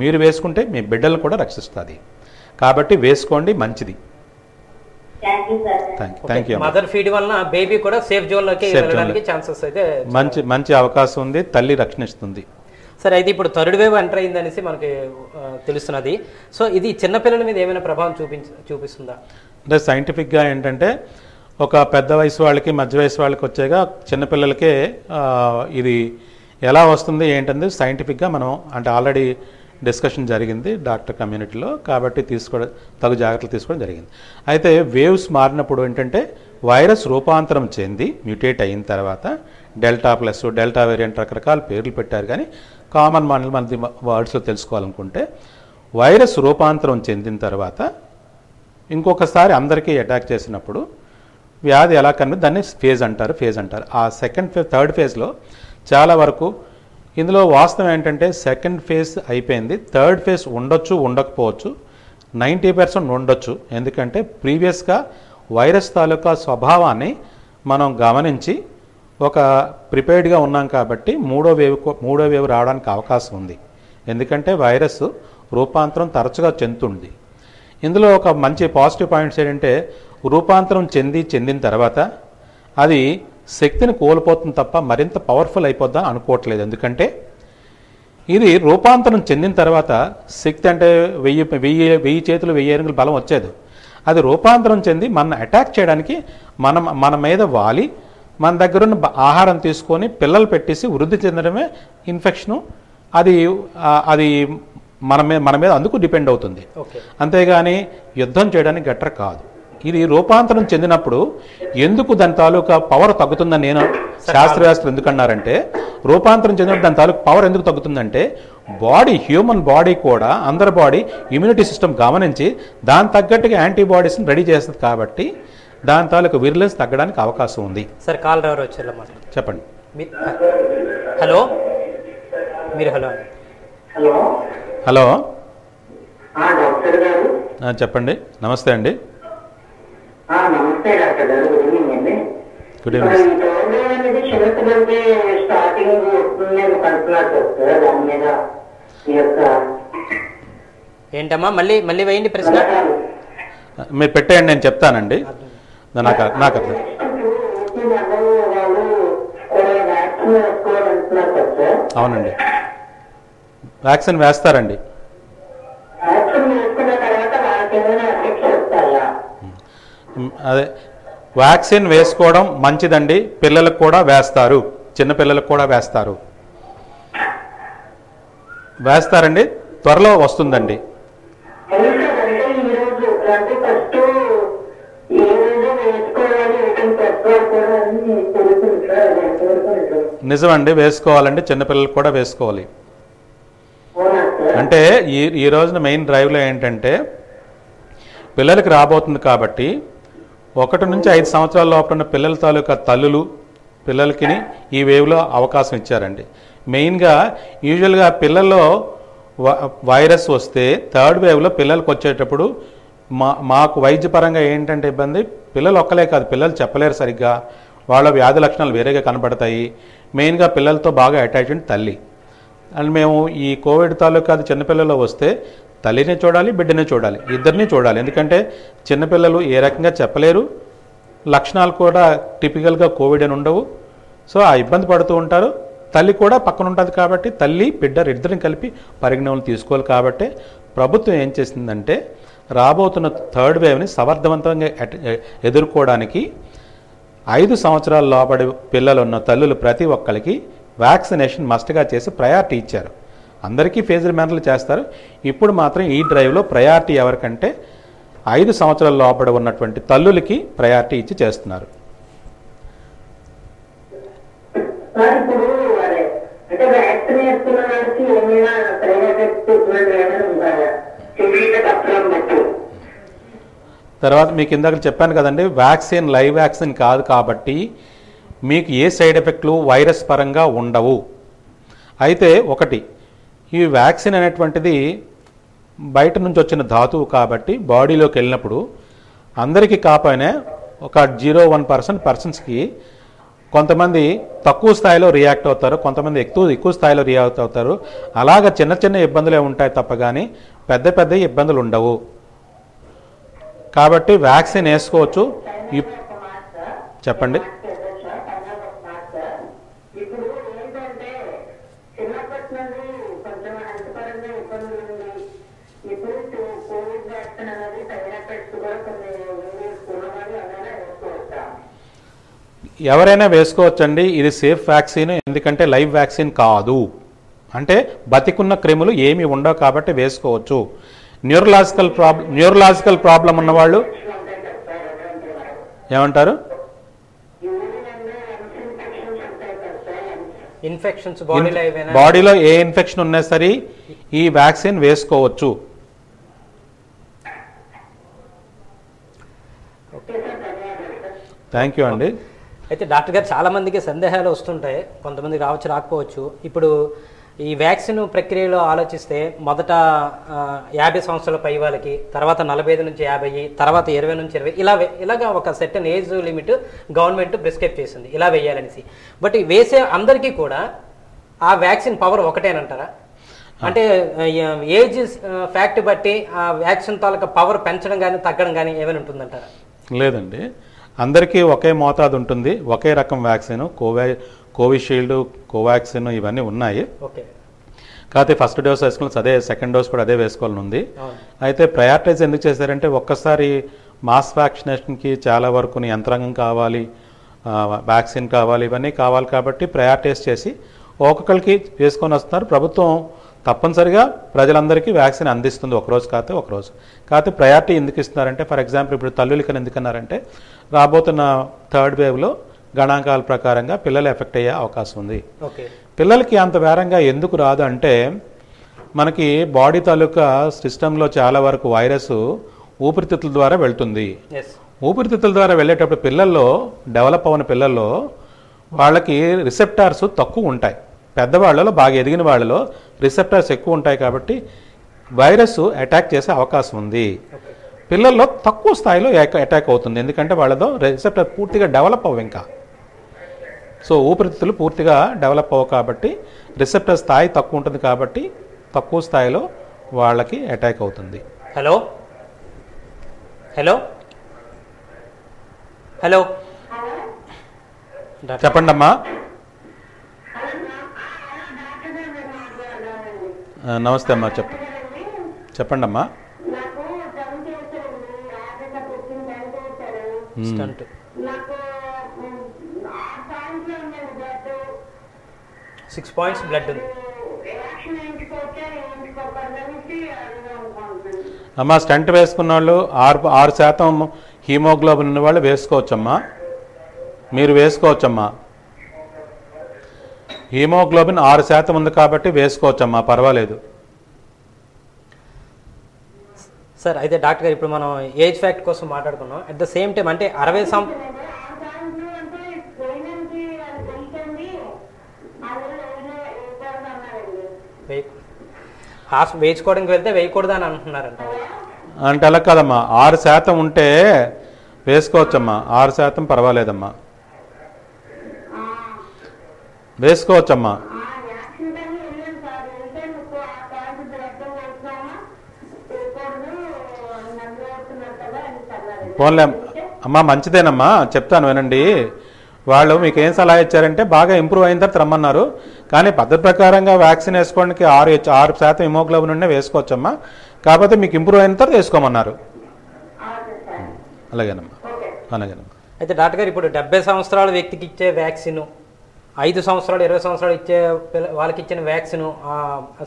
మీరు వేసుకుంటే మీ బిడ్డలు కూడా రక్షిస్తుంది. కాబట్టి వేసుకోండి, మంచిది. Thank you. మదర్ ఫీడ్ వలన బేబీ కూడా సేఫ్ జోన్ లోకి వెళ్ళడానికి ఛాన్సెస్ అయితే మంచి అవకాశం ఉంది, తల్లి రక్షణిస్తుంది. సరే, అయితే ఇప్పుడు థర్డ్ వేవ్ ఎంటర్ అయిందనేసి మనకి తెలుస్తున్నది. సో ఇది చిన్నపిల్లల మీద ఏమైనా ప్రభావం చూపిస్తుందా? అంటే సైంటిఫిక్గా ఏంటంటే ఒక పెద్ద వయసు వాళ్ళకి మధ్య వయసు వాళ్ళకి వచ్చాక చిన్నపిల్లలకే ఇది ఎలా వస్తుంది ఏంటంటే సైంటిఫిక్గా మనం అంటే ఆల్రెడీ డిస్కషన్ జరిగింది డాక్టర్ కమ్యూనిటీలో, కాబట్టి తగు జాగ్రత్తలు తీసుకోవడం జరిగింది. అయితే వేవ్స్ మారినప్పుడు ఏంటంటే వైరస్ రూపాంతరం చెంది మ్యూటేట్ అయిన తర్వాత డెల్టా ప్లస్, డెల్టా వేరియంట్ రకరకాల పేర్లు పెట్టారు. కానీ కామన్ మన వర్డ్స్లో తెలుసుకోవాలనుకుంటే వైరస్ రూపాంతరం చెందిన తర్వాత ఇంకొకసారి అందరికీ అటాక్ చేసినప్పుడు వ్యాధి ఎలా కనిపిస్తుంది దాన్ని ఫేజ్ అంటారు. ఆ సెకండ్ ఫేజ్, థర్డ్ ఫేజ్లో చాలా వరకు ఇందులో వాస్తవం ఏంటంటే సెకండ్ ఫేజ్ అయిపోయింది, థర్డ్ ఫేజ్ ఉండొచ్చు, ఉండకపోవచ్చు, 90% ఉండొచ్చు. ఎందుకంటే ప్రీవియస్గా వైరస్ తాలూకా స్వభావాన్ని మనం గమనించి ఒక ప్రిపేర్డ్గా ఉన్నాం కాబట్టి మూడో వేవ్ రావడానికి అవకాశం ఉంది. ఎందుకంటే వైరస్ రూపాంతరం తరచుగా చెందుతుంది. ఇందులో ఒక మంచి పాజిటివ్ పాయింట్స్ ఏంటంటే రూపాంతరం చెందిన తర్వాత అది శక్తిని కోల్పోతుంది తప్ప మరింత పవర్ఫుల్ అయిపోద్దా అనుకోవట్లేదు. ఎందుకంటే ఇది రూపాంతరం చెందిన తర్వాత శక్తి అంటే 1000 చేతులు 1000 ఏనుగుల బలం వచ్చేది. అది రూపాంతరం చెంది మన అటాక్ చేయడానికి మన మీద వాలి మన దగ్గర ఉన్న ఆహారం తీసుకొని పిల్లలు పెట్టేసి వృద్ధి చెందడమే ఇన్ఫెక్షను. అది మన మీద అందుకు డిపెండ్ అవుతుంది. అంతేగాని యుద్ధం చేయడానికి గట్ర కాదు. ఇది రూపాంతరం చెందినప్పుడు ఎందుకు దాని తాలూకా పవర్ తగ్గుతుందని నేను శాస్త్రవేత్తలు ఎందుకన్నారంటే రూపాంతరం చెందినప్పుడు దాని తాలూకా పవర్ ఎందుకు తగ్గుతుందంటే హ్యూమన్ బాడీ కూడా అందరి బాడీ ఇమ్యూనిటీ సిస్టమ్ గమనించి దాని తగ్గట్టుగా యాంటీబాడీస్ని రెడీ చేస్తుంది. కాబట్టి దాని తాలూకా విరులెన్స్ తగ్గడానికి అవకాశం ఉంది. సార్ కాల్ డ్రైవర్ వచ్చారన్నమాట, చెప్పండి. హలో, మీరు హలో హలో చెప్పండి. నమస్తే అండి. నమస్తే డాక్టర్ గారు, గుడ్ ఈవినింగ్ అండి. Good evening. చిన్నపిల్లలకి స్టార్టింగ్ వస్తుందని అంటున్నారు సార్, దాని మీద ఏంటమ్మా మళ్ళీ వేయండి ప్రశ్న. మీరు పెట్టేయండి, నేను చెప్తానండి. నాకు అర్థం. అవునండి, వ్యాక్సిన్ వేస్తారండి. నాకేమైనా ఎఫెక్ట్స్ వస్తాయా? అదే వ్యాక్సిన్ వేసుకోవడం మంచిదండి. పిల్లలకు కూడా వేస్తారు, చిన్న పిల్లలకు కూడా వేస్తారండి. త్వరలో వస్తుందండి. నిజమండి, వేసుకోవాలండి. చిన్నపిల్లలకు కూడా వేసుకోవాలి. అంటే ఈ రోజున మెయిన్ డ్రైవ్లో ఏంటంటే పిల్లలకి రాబోతుంది కాబట్టి 1 నుంచి 5 సంవత్సరాల లోపల ఉన్న పిల్లల తాలూకా తల్లులు పిల్లలకి ఈ వేవ్లో అవకాశం ఇచ్చారండి. మెయిన్గా యూజువల్గా పిల్లల్లో వైరస్ వస్తే 3rd వేవ్లో పిల్లలకు వచ్చేటప్పుడు మాకు వైద్యపరంగా ఏంటంటే ఇబ్బంది, పిల్లలు ఒక్కలే కాదు, పిల్లలు చెప్పలేరు సరిగ్గా, వాళ్ళ వ్యాధి లక్షణాలు వేరేగా కనబడతాయి. మెయిన్గా పిల్లలతో బాగా అటాచ్మెంట్ తల్లి. అండ్ మేము ఈ కోవిడ్ తాలూకా చిన్నపిల్లలు వస్తే తల్లిని చూడాలి, బిడ్డని చూడాలి, ఇద్దరిని చూడాలి. ఎందుకంటే చిన్నపిల్లలు ఏ రకంగా చెప్పలేరు, లక్షణాలు కూడా టిపికల్గా కోవిడ్ అని ఉండవు. సో ఆ ఇబ్బంది పడుతూ ఉంటారు. తల్లి కూడా పక్కన ఉంటుంది కాబట్టి తల్లి బిడ్డ ఇద్దరిని కలిపి పరిగణనలు తీసుకోవాలి. కాబట్టి ప్రభుత్వం ఏం చేసిందంటే రాబోతున్న 3rd వేవ్ని సమర్థవంతంగా ఎదుర్కోవడానికి 5 సంవత్సరాల లోపడి పిల్లలు ఉన్న తల్లులు ప్రతి ఒక్కరికి వ్యాక్సినేషన్ మస్ట్గా చేసి ప్రయారిటీ ఇచ్చారు. అందరికీ ఫేజ్డ్ మేనర్లు చేస్తారు. ఇప్పుడు మాత్రం ఈ డ్రైవ్లో ప్రయారిటీ ఎవరికంటే 5 సంవత్సరాల లోపల ఉన్నటువంటి తల్లులకి ప్రయారిటీ ఇచ్చి చేస్తున్నారు. తర్వాత మీకు ఇందాక చెప్పాను కదండి, వ్యాక్సిన్ లైవ్ వ్యాక్సిన్ కాదు కాబట్టి మీకు ఏ సైడ్ ఎఫెక్ట్లు వైరస్ పరంగా ఉండవు. అయితే ఒకటి, ఈ వ్యాక్సిన్ అనేటువంటిది బయట నుంచి వచ్చిన ధాతువు కాబట్టి బాడీలోకి వెళ్ళినప్పుడు అందరికీ కాకపోయినా ఒక 0.1% పర్సన్స్కి కొంతమంది తక్కువ స్థాయిలో రియాక్ట్ అవుతారు, కొంతమంది ఎక్కువ స్థాయిలో రియాక్ట్ అవుతారు. అలాగ చిన్న చిన్న ఇబ్బందులే ఉంటాయి తప్ప కానీ పెద్ద ఇబ్బందులు ఉండవు. కాబట్టి వ్యాక్సిన్ వేసుకోవచ్చు. చెప్పండి. ఎవరైనా వేసుకోవచ్చండి. ఇది సేఫ్ వ్యాక్సిన్, ఎందుకంటే లైవ్ వ్యాక్సిన్ కాదు. అంటే బతికున్న క్రిములు ఏమి ఉండవు కాబట్టి వేసుకోవచ్చు. న్యూరలాజికల్ ప్రాబ్లం ఉన్నవాళ్ళు ఏమంటారు, ఇన్ఫెక్షన్స్ బాడీలో ఏ ఇన్ఫెక్షన్ ఉన్నా సరే ఈ వ్యాక్సిన్ వేసుకోవచ్చు. థ్యాంక్ యూ అండి. అయితే డాక్టర్ గారు చాలా మందికి సందేహాలు వస్తుంటాయి, కొంతమందికి రావచ్చు రాకపోవచ్చు. ఇప్పుడు ఈ వ్యాక్సిన్ ప్రక్రియలో ఆలోచిస్తే మొదట 50 సంవత్సరాల పై వాళ్ళకి, తర్వాత 45 నుంచి 50, తర్వాత 20 నుంచి 20, ఇలాగా ఒక సెర్టన్ ఏజ్ లిమిట్ గవర్నమెంట్ ప్రిస్క్రైబ్ చేసింది ఇలా వేయాలనేసి. బట్ వేసే అందరికీ కూడా ఆ వ్యాక్సిన్ పవర్ ఒకటేనంటారా? అంటే ఏజ్ ఫ్యాక్ట్ బట్టి ఆ వ్యాక్సిన్ తాలూకా పవర్ పెంచడం కానీ తగ్గడం కానీ ఏమైనా ఉంటుందంటారా? లేదండి, అందరికీ ఒకే మోతాదు ఉంటుంది. ఒకే రకం వ్యాక్సిన్ కోవిషీల్డ్, కోవాక్సిన్ ఇవన్నీ ఉన్నాయి. కాకపోతే ఫస్ట్ డోస్ వేసుకోవాలి, అదే సెకండ్ డోస్ కూడా అదే వేసుకోవాలని ఉంది. అయితే ప్రయారిటైజ్ ఎందుకు చేశారంటే ఒక్కసారి మాస్ వ్యాక్సినేషన్కి చాలా వరకు యంత్రాంగం కావాలి, వ్యాక్సిన్ కావాలి, ఇవన్నీ కావాలి కాబట్టి ప్రయారిటైజ్ చేసి ఒక్కొక్కరికి వేసుకొని వస్తున్నారు. ప్రభుత్వం తప్పనిసరిగా ప్రజలందరికీ వ్యాక్సిన్ అందిస్తుంది, ఒకరోజు కాకపోతే ఒకరోజు. కాకపోతే ప్రయారిటీ ఎందుకు ఇస్తున్నారంటే ఫర్ ఎగ్జాంపుల్ ఇప్పుడు తల్లులకని ఎందుకన్నారంటే రాబోతున్న 3rd వేవ్లో గణాంకాల ప్రకారంగా పిల్లలు ఎఫెక్ట్ అయ్యే అవకాశం ఉంది. పిల్లలకి అంత వేరంగా ఎందుకు రాదు అంటే మనకి బాడీ తాలూకా సిస్టంలో చాలా వరకు వైరస్ ఊపిరితిత్తుల ద్వారా వెళ్తుంది. ఊపిరితిత్తుల ద్వారా వెళ్ళేటప్పుడు పిల్లల్లో డెవలప్ అయిన పిల్లల్లో వాళ్ళకి రిసెప్టార్స్ తక్కువ ఉంటాయి. పెద్దవాళ్ళలో బాగా ఎదిగిన వాళ్ళలో రిసెప్టార్స్ ఎక్కువ ఉంటాయి కాబట్టి వైరస్ అటాక్ చేసే అవకాశం ఉంది. పిల్లల్లో తక్కువ స్థాయిలో అటాక్ అవుతుంది, ఎందుకంటే వాళ్ళతో రిసెప్టర్ పూర్తిగా డెవలప్ అవ్వ ఇంకా. సో ఊపిరితిత్తులు పూర్తిగా డెవలప్ అవ్వ కాబట్టి రిసెప్టర్ స్థాయి తక్కువ ఉంటుంది కాబట్టి తక్కువ స్థాయిలో వాళ్ళకి అటాక్ అవుతుంది. హలో హలో హలో చెప్పండి అమ్మా. చెప్పండి అమ్మా. స్టంట్ నాకు 6 పాయింట్లు ఉందండి బ్లడ్. 6 పాయింట్స్ బ్లడ్ ఉంది. యాక్షన్ వేయించుకోవచ్చా వేయించుకోకూడదనేసి అనుకుంటున్నాను. అమ్మ స్టంట్ వేసుకున్న వాళ్ళు 6% హీమోగ్లోబిన్ ఉన్న వాళ్ళు వేసుకోవచ్చమ్మా, మీరు వేసుకోవచ్చమ్మా. హీమోగ్లోబిన్ 6% ఉంది కాబట్టి వేసుకోవచ్చమ్మా, పర్వాలేదు. సార్ అయితే డాక్టర్ గారు ఇప్పుడు మనం ఏజ్ ఫ్యాక్ట్ కోసం మాట్లాడుకున్నాం. అట్ ద సేమ్ టైం అంటే 60 వేయించుకోవడానికి వెళ్తే వేయకూడదు అని అంటున్నారంట. అంటే అలా కాదమ్మా, 6% ఉంటే వేసుకోవచ్చమ్మా, 6% పర్వాలేదమ్మా, వేసుకోవచ్చమ్మా. పోన్లే అమ్మా, మంచిదేనమ్మా, చెప్తాను వినండి. వాళ్ళు మీకు ఏం సలహా ఇచ్చారంటే బాగా ఇంప్రూవ్ అయిన తర్వాత రమ్మన్నారు, కానీ పద్ధతి ప్రకారంగా వ్యాక్సిన్ వేసుకోవడానికి 6% హిమోగ్లోబిన్ ఉండే వేసుకోవచ్చమ్మా, కాకపోతే మీకు ఇంప్రూవ్ అయిన తర్వాత వేసుకోమన్నారు. అలాగేనమ్మా, అలాగేనమ్మా. అయితే డాక్టర్ గారు ఇప్పుడు 70 సంవత్సరాల వ్యక్తికి ఇచ్చే వ్యాక్సిన్, 5 సంవత్సరాలు 20 సంవత్సరాలు ఇచ్చే వాళ్ళకి ఇచ్చిన వ్యాక్సిన్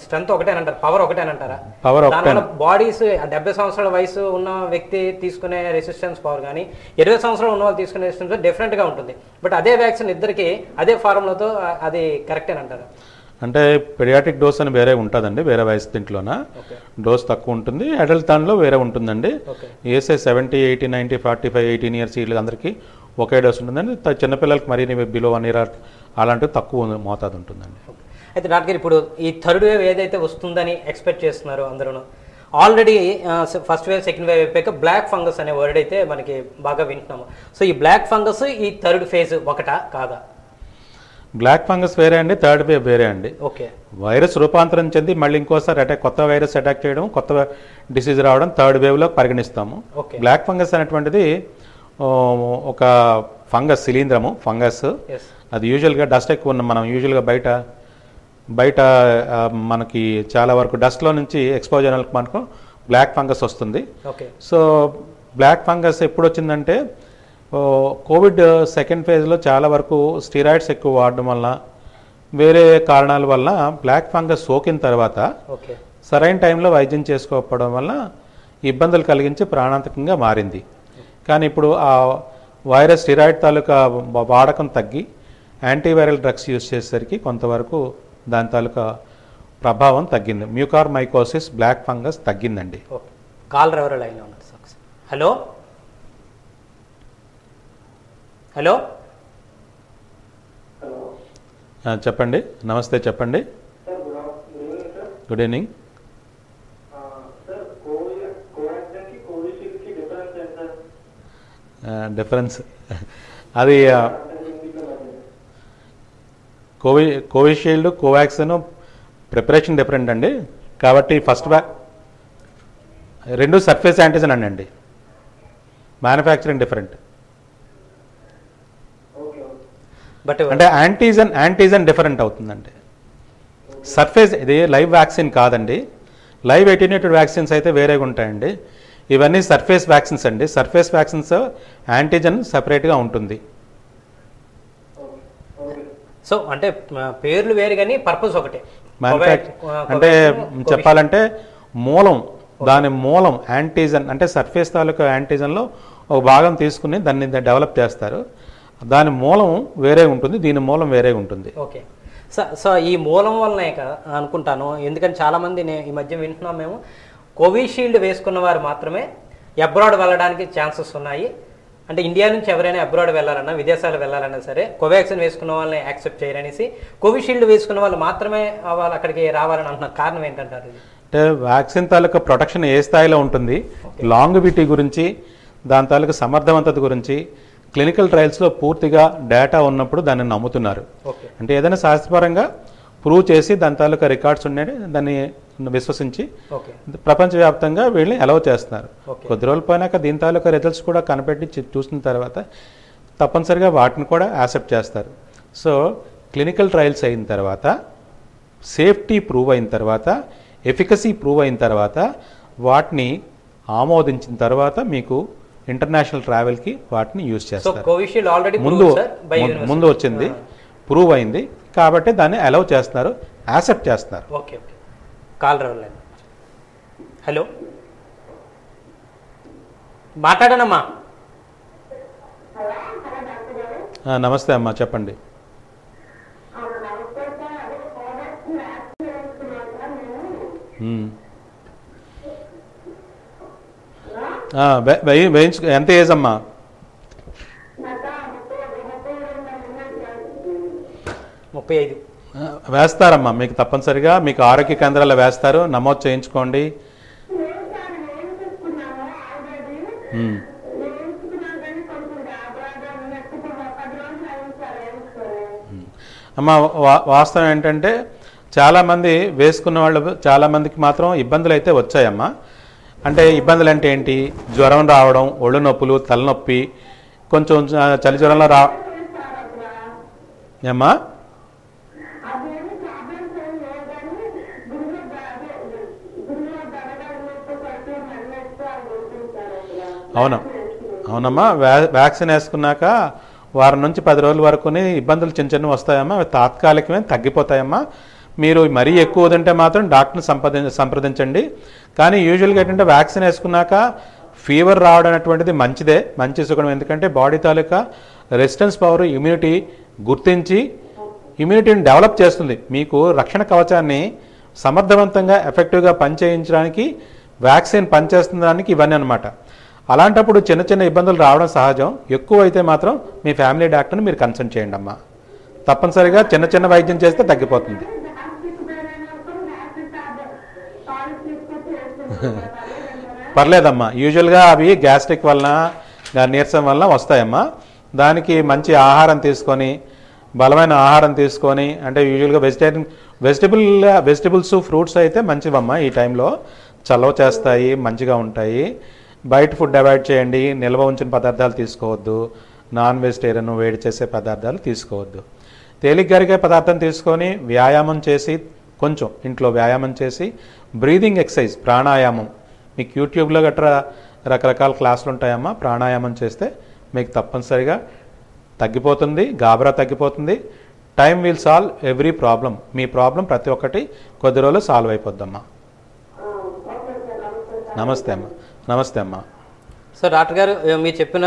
స్ట్రెంత్ ఒకటేనంటారు, పవర్ ఒకటేనంటారా? దానివల్ల బాడీస్ 70 సంవత్సరాల వయసు ఉన్న వ్యక్తి తీసుకునే రెసిస్టెన్స్ పవర్ కానీ 20 సంవత్సరాలు ఉన్న వాళ్ళు తీసుకునే రెసిస్టెన్స్ డిఫరెంట్గా ఉంటుంది. బట్ అదే వ్యాక్సిన్ ఇద్దరికి అదే ఫార్ములాతో అది కరెక్టేనంటారా? అంటే పెడియాటిక్ డోస్ అని వేరే ఉంటుందండి, వేరే వయసు దీంట్లోన డోస్ తక్కువ ఉంటుంది, అడల్ట్ దానిలో వేరే ఉంటుందండి. ఏసే 70, 80, 90, 45, 18 ఇయర్స్ వీళ్ళందరికీ ఒకే డోస్ ఉంటుందండి. చిన్నపిల్లలకి మరీ బిలో 1 year అలాంటివి తక్కువ మోతాదు ఉంటుందండి. అయితే డాక్టర్ గారు ఇప్పుడు ఈ థర్డ్ వేవ్ ఏదైతే వస్తుందని ఎక్స్పెక్ట్ చేస్తున్నారు అందరూ, already first wave second wave అయిపోయాక బ్లాక్ ఫంగస్ అనే వర్డ్ అయితే మనకి బాగా వింటున్నాము. సో ఈ బ్లాక్ ఫంగస్ ఈ థర్డ్ ఫేజ్ ఒకటా కాదా? బ్లాక్ ఫంగస్ వేరే అండి, థర్డ్ వేవ్ వేరే అండి. ఓకే, వైరస్ రూపాంతరం చెంది మళ్ళీ ఇంకోసారి కొత్త వైరస్ అటాక్ చేయడం, కొత్త డిసీజ్ రావడం థర్డ్ వేవ్లో పరిగణిస్తాము. బ్లాక్ ఫంగస్ అనేటువంటిది ఒక ఫంగస్, శిలీంధ్రము ఫంగస్. అది యూజువల్గా డస్ట్ ఎక్కువ ఉన్న మనం యూజువల్గా బయట మనకి చాలా వరకు డస్ట్లో నుంచి ఎక్స్పోజర్ మనకు బ్లాక్ ఫంగస్ వస్తుంది. సో బ్లాక్ ఫంగస్ ఎప్పుడు వచ్చిందంటే కోవిడ్ సెకండ్ ఫేజ్లో చాలా వరకు స్టీరాయిడ్స్ ఎక్కువ వాడడం వల్ల వేరే కారణాల వల్ల బ్లాక్ ఫంగస్ సోకిన తర్వాత సరైన టైంలో వైద్యం చేసుకోకపోవడం వల్ల ఇబ్బందులు కలిగించి ప్రాణాంతకంగా మారింది. కానీ ఇప్పుడు ఆ వైరస్ స్టీరాయిడ్ తాలూకా వాడకం తగ్గి యాంటీవైరల్ డ్రగ్స్ యూజ్ చేసేసరికి కొంతవరకు దాని తాలూకా ప్రభావం తగ్గింది. మ్యూకార్మైకోసిస్ బ్లాక్ ఫంగస్ తగ్గిందండి. కాలర్ ఎవరు లైన్లో ఉన్నారు? హలో హలో చెప్పండి, నమస్తే చెప్పండి. Good evening. డిఫరెన్స్ అది కోవిషీల్డ్ కోవాక్సిన్ ప్రిపరేషన్ డిఫరెంట్ అండి. కాబట్టి ఫస్ట్ రెండు సర్ఫేస్ యాంటీజన్ అండి, మ్యానుఫ్యాక్చరింగ్ డిఫరెంట్. బట్ అంటే యాంటీజన్ డిఫరెంట్ అవుతుందండి. సర్ఫేస్ ఇది లైవ్ వ్యాక్సిన్ కాదండి. లైవ్ అటెన్యూటెడ్ వ్యాక్సిన్స్ అయితే వేరేగా ఉంటాయండి. ఇవన్నీ సర్ఫేస్ వ్యాక్సిన్స్ అండి. సర్ఫేస్ వ్యాక్సిన్స్ యాంటీజన్ సపరేట్గా ఉంటుంది. సో అంటే పేర్లు వేరు కానీ పర్పస్ ఒకటే. అంటే చెప్పాలంటే దాని మూలం యాంటీజన్ అంటే సర్ఫేస్ తాలూకా యాంటీజన్లో ఒక భాగం తీసుకుని దాన్ని డెవలప్ చేస్తారు. దాని మూలం వేరే ఉంటుంది, దీని మూలం వేరే ఉంటుంది. ఓకే, సో ఈ మూలం వల్లనే అనుకుంటాను. ఎందుకంటే చాలామంది ఈ మధ్య వింటున్నాం మేము, కోవిషీల్డ్ వేసుకున్న వారు మాత్రమే అబ్రాడ్ వెళ్ళడానికి ఛాన్సెస్ ఉన్నాయి. అంటే ఇండియా నుంచి ఎవరైనా అబ్రాడ్ వెళ్ళాలన్నా, విదేశాలు వెళ్ళాలన్నా సరే కోవాక్సిన్ వేసుకున్న వాళ్ళని యాక్సెప్ట్ చేయరనేసి కోవిషీల్డ్ వేసుకున్న వాళ్ళు మాత్రమే వాళ్ళు అక్కడికి రావాలని అంటున్నారు. కారణం ఏంటంటారు? అంటే వ్యాక్సిన్ తాలూకా ప్రొటెక్షన్ ఏ స్థాయిలో ఉంటుంది, లాంగివిటీ గురించి, దాని తాలూకా సమర్థవంతత గురించి క్లినికల్ ట్రయల్స్లో పూర్తిగా డేటా ఉన్నప్పుడు దాన్ని నమ్ముతున్నారు. అంటే ఏదైనా శాస్త్రపరంగా ప్రూవ్ చేసి దాని తాలూకా రికార్డ్స్ ఉన్నాయి, దాన్ని విశ్వసించి ప్రపంచవ్యాప్తంగా వీళ్ళని అలౌ చేస్తున్నారు. కొద్ది రోజులు పోయినాక దీని తాలూకా రిజల్ట్స్ కూడా కనిపెట్టి చూసిన తర్వాత తప్పనిసరిగా వాటిని కూడా యాక్సెప్ట్ చేస్తారు. సో క్లినికల్ ట్రయల్స్ అయిన తర్వాత, సేఫ్టీ ప్రూవ్ అయిన తర్వాత, ఎఫికసీ ప్రూవ్ అయిన తర్వాత, వాటిని ఆమోదించిన తర్వాత మీకు ఇంటర్నేషనల్ ట్రావెల్కి వాటిని యూజ్ సో చేస్తారు. కోవిషీల్డ్ ఆల్రెడీ ముందు వచ్చింది, ప్రూవ్ అయింది కాబట్టి దాన్ని అలౌ చేస్తున్నారు, యాక్సెప్ట్ చేస్తున్నారు. Okay okay. కాల్ రావాలి. హలో, మాట్లాడానమ్మా. నమస్తే అమ్మా, చెప్పండి. ఎంత ఏజ్ అమ్మా? 35. వేస్తారమ్మా, మీకు తప్పనిసరిగా మీకు ఆరోగ్య కేంద్రాల్లో వేస్తారు, నమోదు చేయించుకోండి. అమ్మ, వాస్తవం ఏంటంటే చాలామంది వేసుకున్న వాళ్ళు చాలామందికి మాత్రం ఇబ్బందులు అయితే వచ్చాయమ్మా. అంటే ఇబ్బందులు అంటే ఏంటి? జ్వరం రావడం, ఒళ్ళు నొప్పులు, తలనొప్పి, కొంచెం చలి జ్వరంలో ఏమ్మా? అవునమ్మా, వ్యాక్సిన్ వేసుకున్నాక వారం నుంచి 10 రోజుల వరకు ఇబ్బందులు చిన్న చిన్నవి వస్తాయమ్మా, అవి తాత్కాలికమే తగ్గిపోతాయమ్మా. మీరు మరీ ఎక్కువ వదంటే మాత్రం డాక్టర్ని సంప్రదించండి. కానీ యూజువల్గా ఏంటంటే వ్యాక్సిన్ వేసుకున్నాక ఫీవర్ రావడం అనేటువంటిది మంచి సుఖం. ఎందుకంటే బాడీ తాలూకా రెసిస్టెన్స్ పవర్, ఇమ్యూనిటీ గుర్తించి ఇమ్యూనిటీని డెవలప్ చేస్తుంది. మీకు రక్షణ కవచాన్ని సమర్థవంతంగా ఎఫెక్టివ్గా పనిచేయించడానికి వ్యాక్సిన్ పనిచేస్తుందానికి ఇవన్నీ అనమాట. అలాంటప్పుడు చిన్న చిన్న ఇబ్బందులు రావడం సహజం. ఎక్కువ అయితే మాత్రం మీ ఫ్యామిలీ డాక్టర్ని మీరు కన్సల్ట్ చేయండి అమ్మా. తప్పనిసరిగా చిన్న చిన్న వైద్యం చేస్తే తగ్గిపోతుంది. పర్లేదమ్మా, యూజువల్గా అవి గ్యాస్ట్రిక్ వలన, నీరసం వలన వస్తాయమ్మా. దానికి మంచి ఆహారం తీసుకొని, బలమైన ఆహారం తీసుకొని, అంటే యూజువల్గా వెజిటబుల్స్ ఫ్రూట్స్ అయితే మంచివమ్మా. ఈ టైంలో చలవ చేస్తాయి, మంచిగా ఉంటాయి. బయట ఫుడ్ అవాయిడ్ చేయండి, నిల్వ ఉంచిన పదార్థాలు తీసుకోవద్దు, నాన్ వెజిటేరియన్ వేడి చేసే పదార్థాలు తీసుకోవద్దు. తేలిక కరిగే పదార్థం తీసుకొని వ్యాయామం చేసి, కొంచెం ఇంట్లో వ్యాయామం చేసి, బ్రీదింగ్ ఎక్సర్సైజ్, ప్రాణాయామం, మీకు యూట్యూబ్లో గట్రా రకరకాల క్లాసులు ఉంటాయమ్మా. ప్రాణాయామం చేస్తే మీకు తప్పనిసరిగా తగ్గిపోతుంది, గాబరా తగ్గిపోతుంది. Time will solve every problem. Me problem ప్రతి ఒక్కటి కొద్ది రోజులు సాల్వ్ అయిపోద్దమ్మా. నమస్తే అమ్మా. సో డాక్టర్ గారు, మీరు చెప్పిన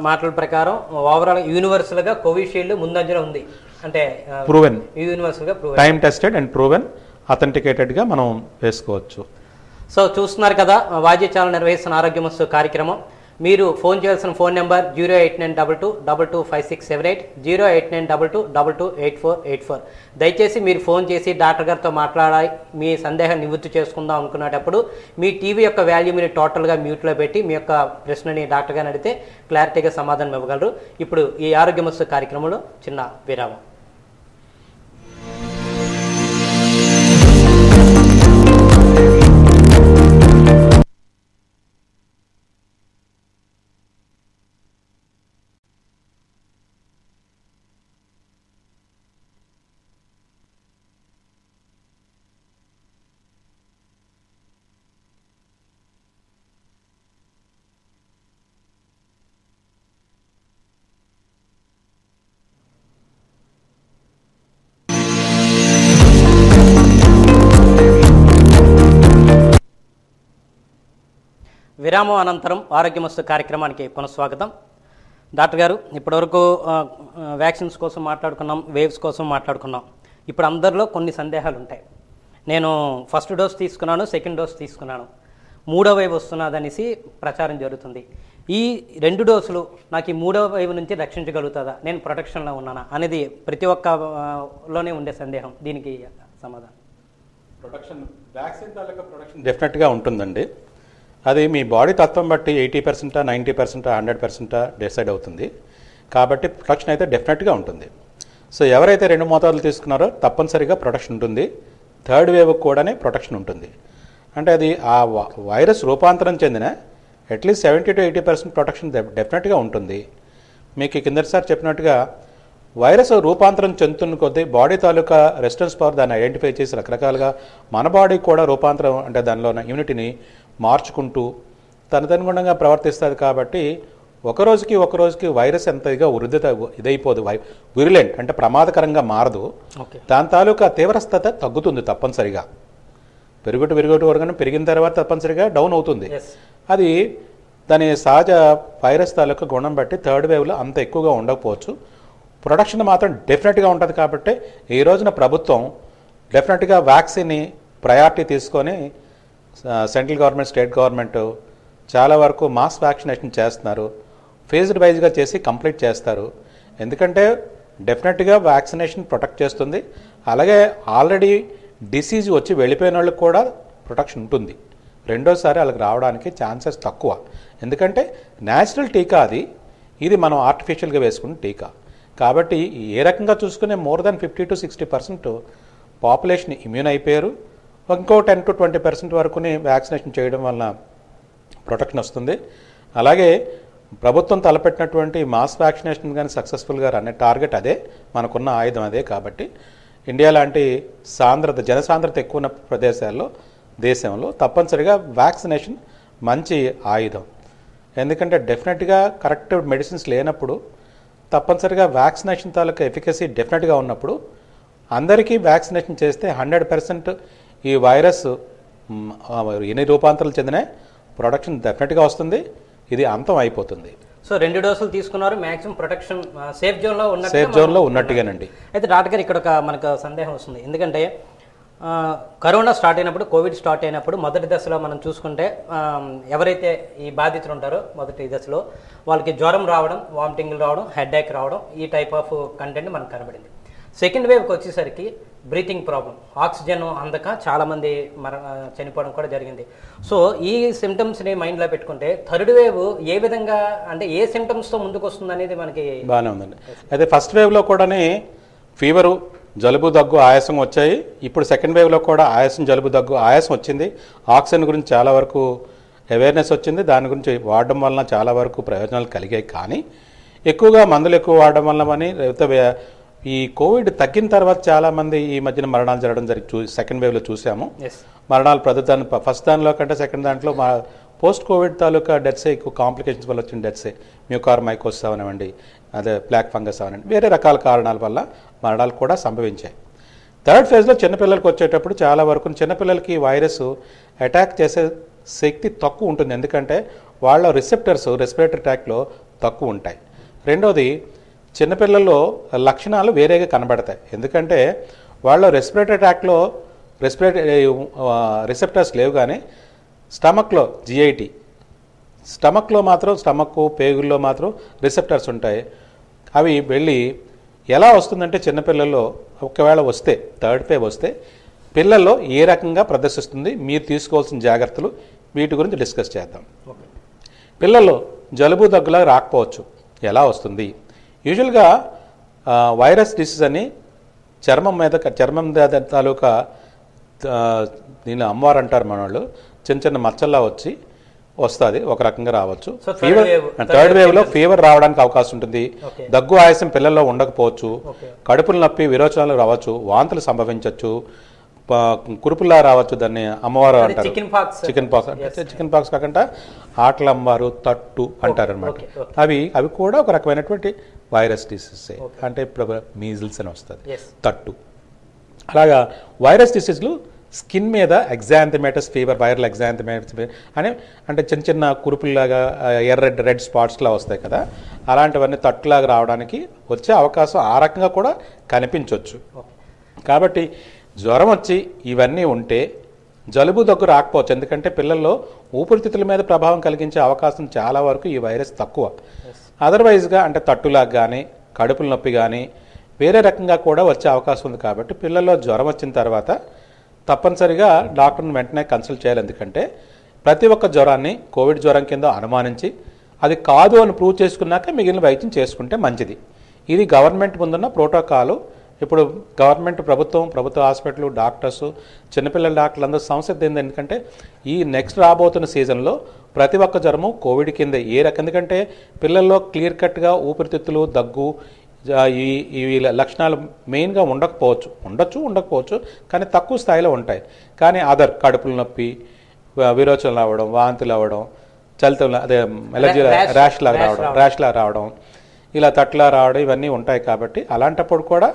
మాటల ప్రకారం ఓవరాల్ యూనివర్సల్గా కోవిషీల్డ్ ముందంజలో ఉంది. అంటే ప్రూవెన్, యూనివర్సల్గా proven, time tested and proven, అథెంటికేటెడ్గా మనం వేసుకోవచ్చు. సో చూస్తున్నారు కదా, వాద్య ఛానల్ నిర్వహిస్తున్న ఆరోగ్యమస్తు కార్యక్రమం. మీరు ఫోన్ చేయాల్సిన ఫోన్ నెంబర్ 08922225678, 08922228484. దయచేసి మీరు ఫోన్ చేసి డాక్టర్ గారితో మాట్లాడాలి, మీ సందేహం నివృత్తి చేసుకుందాం అనుకునేటప్పుడు మీ టీవీ యొక్క వాల్యూమ్ని టోటల్గా మ్యూట్లో పెట్టి మీ యొక్క ప్రశ్నని డాక్టర్ గారిని అడిగితే క్లారిటీగా సమాధానం ఇవ్వగలరు. ఇప్పుడు ఈ ఆరోగ్యమస్తు కార్యక్రమంలో చిన్న విరామం. విరామం అనంతరం ఆరోగ్యమస్తు కార్యక్రమానికి పునఃస్వాగతం. డాక్టర్ గారు, ఇప్పటివరకు వ్యాక్సిన్స్ కోసం మాట్లాడుకున్నాం, వేవ్స్ కోసం మాట్లాడుకున్నాం. ఇప్పుడు అందరిలో కొన్ని సందేహాలు ఉంటాయి. నేను ఫస్ట్ డోస్ తీసుకున్నాను, సెకండ్ డోస్ తీసుకున్నాను, 3వ వేవ్ వస్తున్నదనేసి ప్రచారం జరుగుతుంది. ఈ 2 డోసులు నాకు ఈ 3వ వేవ్ నుంచి రక్షించగలుగుతుందా, నేను ప్రొటెక్షన్లో ఉన్నానా అనేది ప్రతి ఒక్కలోనే ఉండే సందేహం. దీనికి సమాధానం. వ్యాక్సిన్ తాలూకా ప్రొటెక్షన్ డెఫినెట్గా ఉంటుందండి. అది మీ బాడీ తత్వం బట్టి 80%, 90%, 100% డిసైడ్ అవుతుంది. కాబట్టి ప్రొటెక్షన్ అయితే డెఫినెట్గా ఉంటుంది. సో ఎవరైతే 2 మోతాదులు తీసుకున్నారో తప్పనిసరిగా ప్రొటెక్షన్ ఉంటుంది. 3rd వేవ్ కూడానే ప్రొటెక్షన్ ఉంటుంది. అంటే అది ఆ వైరస్ రూపాంతరం చెందిన అట్లీస్ట్ 70 to 80% ప్రొటెక్షన్ డెఫినెట్గా ఉంటుంది. మీకు కిందసారి చెప్పినట్టుగా వైరస్ రూపాంతరం చెందుతున్న కొద్దీ బాడీ తాలూకా రెసిస్టెన్స్ పవర్ దాన్ని ఐడెంటిఫై చేసి రకరకాలుగా మన బాడీ కూడా రూపాంతరం, అంటే దానిలో ఉన్న ఇమ్యూనిటీని మార్చుకుంటూ తదనుగుణంగా ప్రవర్తిస్తుంది. కాబట్టి ఒకరోజుకి వైరస్ ఎంత ఇదైపోదు, విరులెంట్ అంటే ప్రమాదకరంగా మారదు. దాని తాలూకా తీవ్రస్థత తగ్గుతుంది తప్పనిసరిగా. పెరుగుటు వరకు పెరిగిన తర్వాత తప్పనిసరిగా డౌన్ అవుతుంది. అది దాని సహజ వైరస్ తాలూకా గుణం బట్టి థర్డ్ వేవ్లో అంత ఎక్కువగా ఉండకపోవచ్చు. ప్రొడక్షన్ మాత్రం డెఫినెట్గా ఉంటుంది. కాబట్టి ఈ రోజున ప్రభుత్వం డెఫినెట్గా వ్యాక్సిన్ని ప్రయారిటీ తీసుకొని సెంట్రల్ గవర్నమెంట్, స్టేట్ గవర్నమెంట్ చాలా వరకు మాస్ వ్యాక్సినేషన్ చేస్తున్నారు. ఫేజ్డ్ వైజ్గా చేసి కంప్లీట్ చేస్తారు. ఎందుకంటే డెఫినెట్గా వ్యాక్సినేషన్ ప్రొటెక్ట్ చేస్తుంది. అలాగే ఆల్రెడీ డిసీజ్ వచ్చి వెళ్ళిపోయిన వాళ్ళకి కూడా ప్రొటెక్షన్ ఉంటుంది. రెండోసారి వాళ్ళకి రావడానికి ఛాన్సెస్ తక్కువ. ఎందుకంటే న్యాచురల్ టీకా ఇది మనం ఆర్టిఫిషియల్గా వేసుకున్న టీకా. కాబట్టి ఏ రకంగా చూసుకునే more than 50 to 60% population immune అయిపోయారు. ఇంకో 10 to 20% వరకుని వ్యాక్సినేషన్ చేయడం వలన ప్రొటెక్షన్ వస్తుంది. అలాగే ప్రభుత్వం తలపెట్టినటువంటి మాస్ వ్యాక్సినేషన్ కానీ సక్సెస్ఫుల్గా రన్ టార్గెట్ అదే, మనకున్న ఆయుధం అదే. కాబట్టి ఇండియా లాంటి జనసాంద్రత ఎక్కువ ఉన్న ప్రదేశాల్లో, దేశంలో తప్పనిసరిగా వ్యాక్సినేషన్ మంచి ఆయుధం. ఎందుకంటే డెఫినెట్గా కరెక్ట్ మెడిసిన్స్ లేనప్పుడు తప్పనిసరిగా వ్యాక్సినేషన్ తాలూకా ఎఫికసీ డెఫినెట్గా ఉన్నప్పుడు అందరికీ వ్యాక్సినేషన్ చేస్తే 100% ఈ వైరస్ ఎన్ని రూపాంతరాలు చెందిన ప్రొడక్షన్ డెఫినెట్గా వస్తుంది. ఇది అంతం అయిపోతుంది. సో 2 డోసులు తీసుకున్నారు, మ్యాక్సిమం ప్రొటెక్షన్ సేఫ్ జోన్లో ఉన్నట్టుగానండి. అయితే డాక్టర్ గారు ఇక్కడ మనకు సందేహం వస్తుంది. ఎందుకంటే కరోనా స్టార్ట్ అయినప్పుడు, కోవిడ్ స్టార్ట్ అయినప్పుడు మొదటి దశలో మనం చూసుకుంటే ఎవరైతే ఈ బాధితులు ఉంటారో మొదటి దశలో వాళ్ళకి జ్వరం రావడం, వామిటింగ్లు రావడం, హెడేక్ రావడం, ఈ టైప్ ఆఫ్ కంటెంట్ మనకు కనబడింది. సెకండ్ వేవ్కి వచ్చేసరికి బ్రీతింగ్ ప్రాబ్లం, ఆక్సిజన్ అందక చాలామంది చనిపోవడం కూడా జరిగింది. సో ఈ సిమ్టమ్స్ని మైండ్లో పెట్టుకుంటే థర్డ్ వేవ్ ఏ విధంగా, అంటే ఏ సిమ్టమ్స్తో ముందుకు వస్తుంది అనేది మనకి బాగానే ఉందండి. అయితే ఫస్ట్ వేవ్లో కూడానే ఫీవరు, జలుబు, దగ్గు, ఆయాసం వచ్చాయి. ఇప్పుడు సెకండ్ వేవ్లో కూడా ఆయాసం, జలుబు, దగ్గు, ఆయాసం వచ్చింది. ఆక్సిజన్ గురించి చాలా వరకు అవేర్నెస్ వచ్చింది. దాని గురించి వాడడం వలన చాలా వరకు ప్రయోజనాలు కలిగాయి. కానీ ఎక్కువగా మందులు ఎక్కువ వాడడం వల్ల లేకపోతే ఈ కోవిడ్ తగ్గిన తర్వాత చాలామంది ఈ మధ్యన మరణాలు జరగడం సెకండ్ వేవ్లో చూసాము. మరణాలు ఫస్ట్ దానిలో కంటే సెకండ్ దాంట్లో పోస్ట్ కోవిడ్ తాలూకా డెత్సే ఎక్కువ, కాంప్లికేషన్స్ వల్ల వచ్చిన డెత్సే, మ్యూకార్మైకోసిస్ అవనివ్వండి, అదే బ్లాక్ ఫంగస్ అవనండి, వేరే రకాల కారణాల వల్ల మరణాలు కూడా సంభవించాయి. థర్డ్ ఫేజ్లో చిన్నపిల్లలకు వచ్చేటప్పుడు చాలా వరకు చిన్నపిల్లలకి వైరస్ అటాక్ చేసే శక్తి తక్కువ ఉంటుంది. ఎందుకంటే వాళ్ళ రిసెప్టర్స్ రెస్పిరేటరీ ట్రాక్లో తక్కువ ఉంటాయి. రెండోది, చిన్నపిల్లల్లో లక్షణాలు వేరేగా కనబడతాయి. ఎందుకంటే వాళ్ళ రెస్పిరేటరీ ట్రాక్లో రిసెప్టర్స్ లేవు. కానీ స్టమక్లో జిఐటి, స్టమక్లో మాత్రం, స్టమక్ పేగుల్లో మాత్రం రిసెప్టర్స్ ఉంటాయి. అవి వెళ్ళి ఎలా వస్తుందంటే చిన్నపిల్లల్లో ఒకవేళ వస్తే, థర్డ్ వేవ్ వస్తే పిల్లల్లో ఏ రకంగా ప్రదర్శిస్తుంది, మీరు తీసుకోవాల్సిన జాగ్రత్తలు, వీటి గురించి డిస్కస్ చేద్దాం. పిల్లల్లో జలుబు, దగ్గులా రాకపోవచ్చు. ఎలా వస్తుంది? యూజువల్గా వైరస్ డిసీజ్ అని చర్మం తాలూకా దీన్ని అమ్మవారు అంటారు మన వాళ్ళు, చిన్న చిన్న మచ్చల్లా వస్తుంది, ఒక రకంగా రావచ్చు. ఫీవర్, థర్డ్ వేవ్లో ఫీవర్ రావడానికి అవకాశం ఉంటుంది. దగ్గు, ఆయాసం పిల్లల్లో ఉండకపోవచ్చు. కడుపులు నొప్పి, విరోచనాలు రావచ్చు, వాంతులు సంభవించవచ్చు, కురుపులా రావచ్చు. దాన్ని అమ్మవారు అంటారు. చికెన్ పాక్స్ కాకుండా ఆటల అమ్మవారు, తట్టు అంటారు అనమాట. అవి కూడా ఒక రకమైనటువంటి వైరస్ డిసీజ్. అంటే ఇప్పుడు మీజిల్స్ అని వస్తుంది, తట్టు. అలాగా వైరస్ డిసీజ్లు స్కిన్ మీద ఎగ్జాంథమైటిస్ ఫీవర్, వైరల్ ఎగ్జాంథమైటిస్ అని అంటే చిన్న చిన్న కురుపుల్లాగా రెడ్ స్పాట్స్లా వస్తాయి కదా, అలాంటివన్నీ తట్టులాగా రావడానికి వచ్చే అవకాశం ఆ రకంగా కూడా కనిపించవచ్చు. కాబట్టి జ్వరం వచ్చి ఇవన్నీ ఉంటే జలుబు, దగ్గు రాకపోవచ్చు. ఎందుకంటే పిల్లల్లో ఊపిరితిత్తుల మీద ప్రభావం కలిగించే అవకాశం చాలా వరకు ఈ వైరస్ తక్కువ. అదర్వైజ్గా అంటే తట్టులాగా కానీ, కడుపుల నొప్పి కానీ వేరే రకంగా కూడా వచ్చే అవకాశం ఉంది. కాబట్టి పిల్లల్లో జ్వరం వచ్చిన తర్వాత తప్పనిసరిగా డాక్టర్ని వెంటనే కన్సల్ట్ చేయాలి. ఎందుకంటే ప్రతి ఒక్క జ్వరాన్ని కోవిడ్ జ్వరం కింద అనుమానించి అది కాదు అని ప్రూవ్ చేసుకున్నాక మిగిలిన వైద్యం చేసుకుంటే మంచిది. ఇది గవర్నమెంట్ ముందున్న ప్రోటోకాలు. ఇప్పుడు గవర్నమెంట్, ప్రభుత్వ హాస్పిటల్, డాక్టర్స్, చిన్నపిల్లల డాక్టర్లు అందరూ సంసిద్ధి ఏంది. ఎందుకంటే ఈ నెక్స్ట్ రాబోతున్న సీజన్లో ప్రతి ఒక్క జ్వరము కోవిడ్ కింద ఏ రకం, ఎందుకంటే పిల్లల్లో క్లియర్ కట్గా ఊపిరితిత్తులు, దగ్గు, ఈ లక్షణాలు మెయిన్గా ఉండకపోవచ్చు, కానీ తక్కువ స్థాయిలో ఉంటాయి. కానీ కడుపుల నొప్పి, విరోచనలు అవ్వడం, వాంతులు అవ్వడం, చలితో అదే ఎలర్జీ ర్యాష్ లాగా రావడం ఇలా తట్లా రావడం ఇవన్నీ ఉంటాయి. కాబట్టి అలాంటప్పుడు కూడా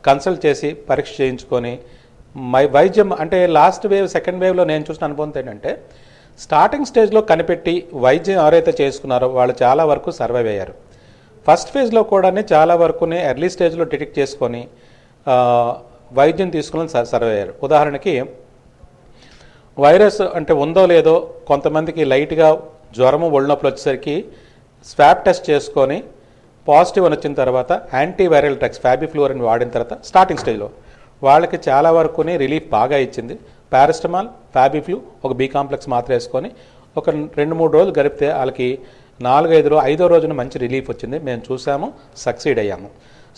కన్సల్ట్ చేసి పరీక్ష చేయించుకొని వైద్యం అంటే లాస్ట్ వేవ్ సెకండ్ వేవ్లో నేను చూసిన అనుభవం ఏంటంటే స్టార్టింగ్ స్టేజ్లో కనిపెట్టి వైద్యం ఎవరైతే చేసుకున్నారో వాళ్ళు చాలా వరకు సర్వైవ్ అయ్యారు. ఫస్ట్ ఫేజ్లో కూడా చాలా వరకునే ఎర్లీ స్టేజ్లో డిటెక్ట్ చేసుకొని వైద్యం తీసుకుని సర్వైవ్ అయ్యారు. ఉదాహరణకి వైరస్ అంటే ఉందో లేదో కొంతమందికి లైట్గా జ్వరము ఒళ్ళనొప్పులు వచ్చేసరికి స్వాబ్ టెస్ట్ చేసుకొని పాజిటివ్ అని వచ్చిన తర్వాత యాంటీవైరల్ డ్రగ్స్ ఫ్యాబిఫ్లూరిన్ వాడిన తర్వాత స్టార్టింగ్ స్టేజ్లో వాళ్ళకి చాలా వరకునే రిలీఫ్ బాగా ఇచ్చింది. పారాసిటమాల్, ఫ్యాబిఫ్లూ, ఒక బి కాంప్లెక్స్ మాత్ర వేసుకొని ఒక 2-3 రోజులు గడిపితే వాళ్ళకి 4-5 రోజున మంచి రిలీఫ్ వచ్చింది. మేము చూసాము, సక్సీడ్ అయ్యాము.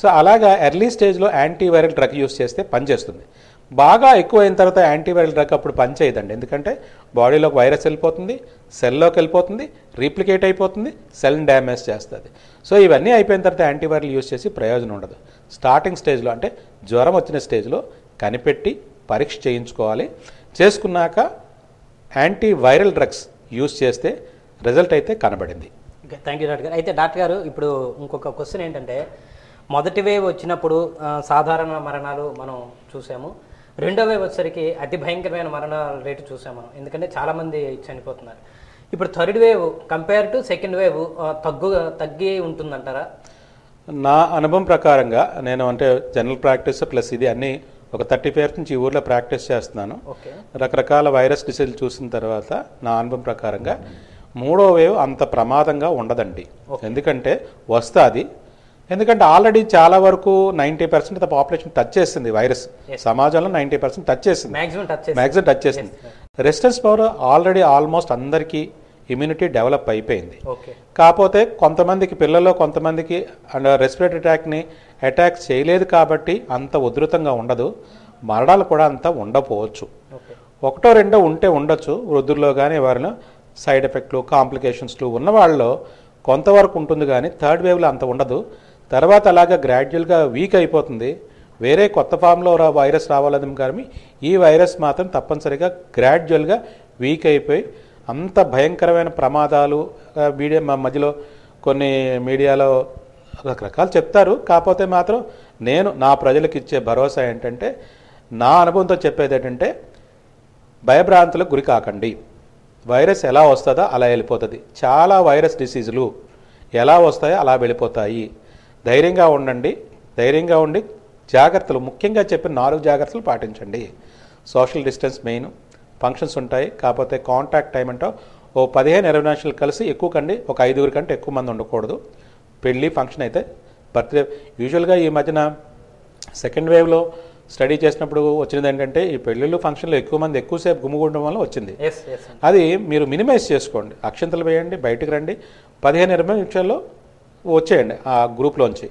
సో అలాగా ఎర్లీ స్టేజ్లో యాంటీవైరల్ డ్రగ్ యూస్ చేస్తే పనిచేస్తుంది. బాగా ఎక్కువ అయిన తర్వాత యాంటీవైరల్ డ్రగ్ అప్పుడు పనిచేయదండి. ఎందుకంటే బాడీలోకి వైరస్ వెళ్ళిపోతుంది, సెల్లోకి వెళ్ళిపోతుంది, రీప్లికేట్ అయిపోతుంది, సెల్ని డ్యామేజ్ చేస్తుంది. సో ఇవన్నీ అయిపోయిన తర్వాత యాంటీవైరల్ యూస్ చేసి ప్రయోజనం ఉండదు. స్టార్టింగ్ స్టేజ్లో అంటే జ్వరం వచ్చిన స్టేజ్లో కనిపెట్టి పరీక్ష చేయించుకోవాలి. చేసుకున్నాక యాంటీవైరల్ డ్రగ్స్ యూస్ చేస్తే రిజల్ట్ అయితే కనబడింది. ఓకే, థ్యాంక్ యూ డాక్టర్ గారు. అయితే డాక్టర్ గారు ఇప్పుడు ఇంకొక క్వశ్చన్ ఏంటంటే మొదటి వేవ్ వచ్చినప్పుడు సాధారణ మరణాలు మనం చూసాము, రెండో వేవ్ వచ్చేసరికి అతి భయంకరమైన మరణాల రేటు చూసాము మనం, ఎందుకంటే చాలామంది చనిపోతున్నారు. ఇప్పుడు third wave compare to second wave తగ్గి ఉంటుందంటారా? నా అనుభవం ప్రకారంగా నేను అంటే జనరల్ ప్రాక్టీస్ ప్లస్ ఇది అన్నీ ఒక 30 ఇయర్స్ నుంచి ఈ ఊర్లో ప్రాక్టీస్ చేస్తున్నాను. రకరకాల వైరస్ డిసీజ్ చూసిన తర్వాత నా అనుభవం ప్రకారంగా మూడో వేవ్ అంత ప్రమాదంగా ఉండదండి. ఎందుకంటే వస్తుంది, ఎందుకంటే ఆల్రెడీ చాలా వరకు 90% పాపులేషన్ టచ్ చేసింది వైరస్. సమాజంలో 90% టచ్ చేసింది, మ్యాక్సిమం టచ్ చేసింది. రెసిస్టెన్స్ పవర్ ఆల్రెడీ ఆల్మోస్ట్ అందరికీ ఇమ్యూనిటీ డెవలప్ అయిపోయింది. కాకపోతే కొంతమందికి పిల్లల్లో కొంతమందికి రెస్పిరేటరీ అటాక్ చేయలేదు కాబట్టి అంత ఉధృతంగా ఉండదు, మరణాలు కూడా అంత ఉండకపోవచ్చు. 1-2 ఉంటే ఉండొచ్చు వృద్ధుల్లో కానీ వారిలో సైడ్ ఎఫెక్ట్లు కాంప్లికేషన్స్లు ఉన్న వాళ్ళలో కొంతవరకు ఉంటుంది, కానీ థర్డ్ వేవ్లో అంత ఉండదు. తర్వాత అలాగా గ్రాడ్యువల్గా వీక్ అయిపోతుంది. వేరే కొత్త ఫామ్లో వైరస్ రావాలని కానీ ఈ వైరస్ మాత్రం తప్పనిసరిగా గ్రాడ్యువల్గా వీక్ అయిపోయి అంత భయంకరమైన ప్రమాదాలు మీడియా మధ్యలో కొన్ని మీడియాలో రకరకాలు చెప్తారు. కాకపోతే మాత్రం నేను నా ప్రజలకు ఇచ్చే భరోసా ఏంటంటే, నా అనుభవంతో చెప్పేది ఏంటంటే భయభ్రాంతులకు గురి కాకండి. వైరస్ ఎలా వస్తుందో అలా వెళ్ళిపోతుంది. చాలా వైరస్ డిసీజులు ఎలా వస్తాయో అలా వెళ్ళిపోతాయి. ధైర్యంగా ఉండండి, ధైర్యంగా ఉండి జాగ్రత్తలు ముఖ్యంగా చెప్పిన 4 జాగ్రత్తలు పాటించండి. సోషల్ డిస్టెన్స్ మెయిన్, ఫంక్షన్స్ ఉంటాయి కాకపోతే కాంటాక్ట్ టైం అంటే ఓ 15-20 నిమిషాలు కలిసి ఎక్కువ కండి, ఒక 5 కంటే ఎక్కువ మంది ఉండకూడదు. పెళ్ళి ఫంక్షన్ అయితే బర్త్డే యూజువల్గా ఈ మధ్యన సెకండ్ వేవ్లో స్టడీ చేసినప్పుడు వచ్చినది ఏంటంటే ఈ పెళ్ళిళ్ళు ఫంక్షన్లో ఎక్కువ మంది ఎక్కువసేపు గుమ్ముగూడడం వల్ల వచ్చింది. అది మీరు మినిమైజ్ చేసుకోండి, అక్షంతలు వేయండి, బయటకు రండి, 15-20 నిమిషాల్లో వచ్చేయండి ఆ గ్రూప్లోంచి.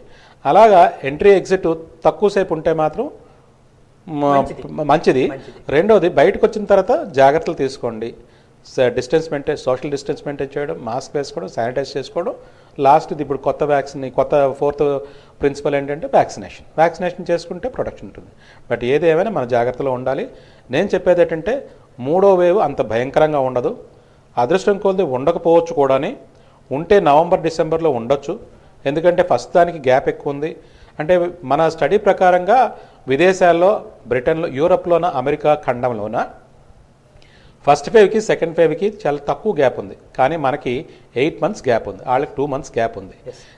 అలాగా ఎంట్రీ ఎగ్జిట్ తక్కువసేపు ఉంటే మాత్రం మంచిది. రెండోది బయటకు వచ్చిన తర్వాత జాగ్రత్తలు తీసుకోండి, distance maintain, social distance maintain చేయడం, మాస్క్ వేసుకోవడం, శానిటైజ్ చేసుకోవడం. లాస్ట్ది ఇప్పుడు కొత్త వ్యాక్సిన్, కొత్త 4th ప్రిన్సిపల్ ఏంటంటే వ్యాక్సినేషన్ చేసుకుంటే ప్రొటెక్షన్ ఉంటుంది. బట్ ఏది ఏమైనా మన జాగ్రత్తలో ఉండాలి. నేను చెప్పేది ఏంటంటే మూడో వేవ్ అంత భయంకరంగా ఉండదు, అదృష్టం కొద్ది ఉండకపోవచ్చు కూడాని, ఉంటే నవంబర్-డిసెంబర్లో ఉండొచ్చు. ఎందుకంటే ఫస్ట్ దానికి గ్యాప్ ఎక్కువ ఉంది. అంటే మన స్టడీ ప్రకారంగా విదేశాల్లో బ్రిటన్లో, యూరప్లోన, అమెరికా ఖండంలోన ఫస్ట్ వేవ్కి సెకండ్ వేవ్కి చాలా తక్కువ గ్యాప్ ఉంది, కానీ మనకి 8 months గ్యాప్ ఉంది, వాళ్ళకి 2 months గ్యాప్ ఉంది.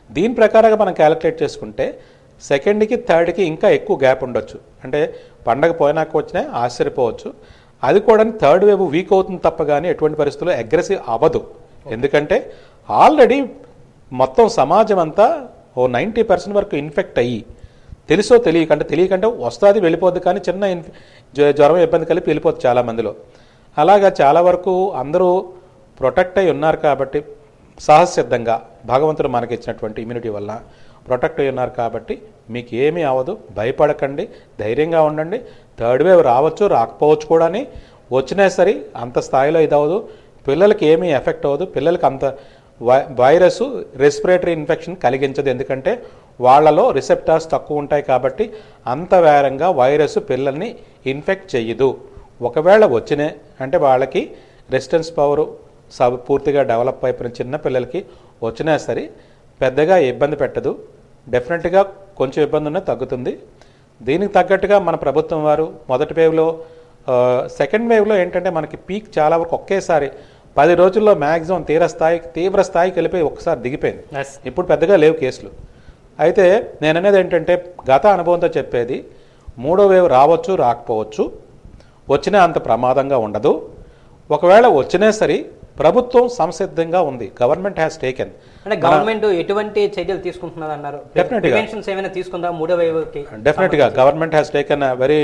దీని ప్రకారంగా మనం క్యాలిక్యులేట్ చేసుకుంటే సెకండ్కి థర్డ్కి ఇంకా ఎక్కువ గ్యాప్ ఉండొచ్చు. అంటే పండగ పోయినాక వచ్చినా ఆశ్చర్యపోవచ్చు. అది కూడా థర్డ్ వేవ్ వీక్ అవుతుంది తప్ప కానీ ఎటువంటి పరిస్థితుల్లో అగ్రెసివ్ అవ్వదు. ఎందుకంటే ఆల్రెడీ మొత్తం సమాజం అంతా ఓ 90% వరకు ఇన్ఫెక్ట్ అయ్యి తెలుసో తెలియకంటే వస్తుంది వెళ్ళిపోద్ది, కానీ చిన్న జ్వరం ఇబ్బంది కలిపి వెళ్ళిపోద్ది చాలా మందిలో. అలాగా చాలా వరకు అందరూ ప్రొటెక్ట్ అయి ఉన్నారు కాబట్టి సహజసిద్ధంగా భగవంతుడు మనకి ఇచ్చినటువంటి ఇమ్యూనిటీ వల్ల ప్రొటెక్ట్ అయి ఉన్నారు కాబట్టి మీకు ఏమీ అవ్వదు, భయపడకండి, ధైర్యంగా ఉండండి. థర్డ్ వేవ్ రావచ్చు రాకపోవచ్చు కూడా, వచ్చినా సరే అంత స్థాయిలో ఇది అవ్వదు, పిల్లలకి ఏమీ ఎఫెక్ట్ అవ్వదు. పిల్లలకి అంత వైరస్ రెస్పిరేటరీ ఇన్ఫెక్షన్ కలిగించదు, ఎందుకంటే వాళ్ళలో రిసెప్టార్స్ తక్కువ ఉంటాయి కాబట్టి అంత వేరంగా వైరస్ పిల్లల్ని ఇన్ఫెక్ట్ చెయ్యదు. ఒకవేళ వచ్చినే అంటే వాళ్ళకి రెసిస్టెన్స్ పవర్ పూర్తిగా డెవలప్ అయిపోయిన చిన్న పిల్లలకి వచ్చినా సరే పెద్దగా ఇబ్బంది పెట్టదు. డెఫినెట్గా కొంచెం ఇబ్బంది ఉన్నా తగ్గుతుంది. దీనికి తగ్గట్టుగా మన ప్రభుత్వం వారు మొదటి వేవ్లో, సెకండ్ వేవ్లో ఏంటంటే మనకి పీక్ చాలా వరకు ఒకేసారి 10 రోజుల్లో మ్యాక్సిమం తీవ్ర స్థాయికి వెళ్ళిపోయి ఒకసారి దిగిపోయింది. ఇప్పుడు పెద్దగా లేవు కేసులు. అయితే నేను అనేది ఏంటంటే గత అనుభవంతో చెప్పేది, 3వ వేవ్ రావచ్చు రాకపోవచ్చు, వచ్చినా అంత ప్రమాదంగా ఉండదు. ఒకవేళ వచ్చినా సరే ప్రభుత్వం సంసిద్ధంగా ఉంది. Government has taken. అంటే గవర్నమెంట్ ఎటువంటి చర్యలు తీసుకుంటున్నది అన్నారు? ప్రివెన్షన్స్ ఏమైనా తీసుకుందా 3వ వేవ్కి? డెఫినెట్గా government has taken very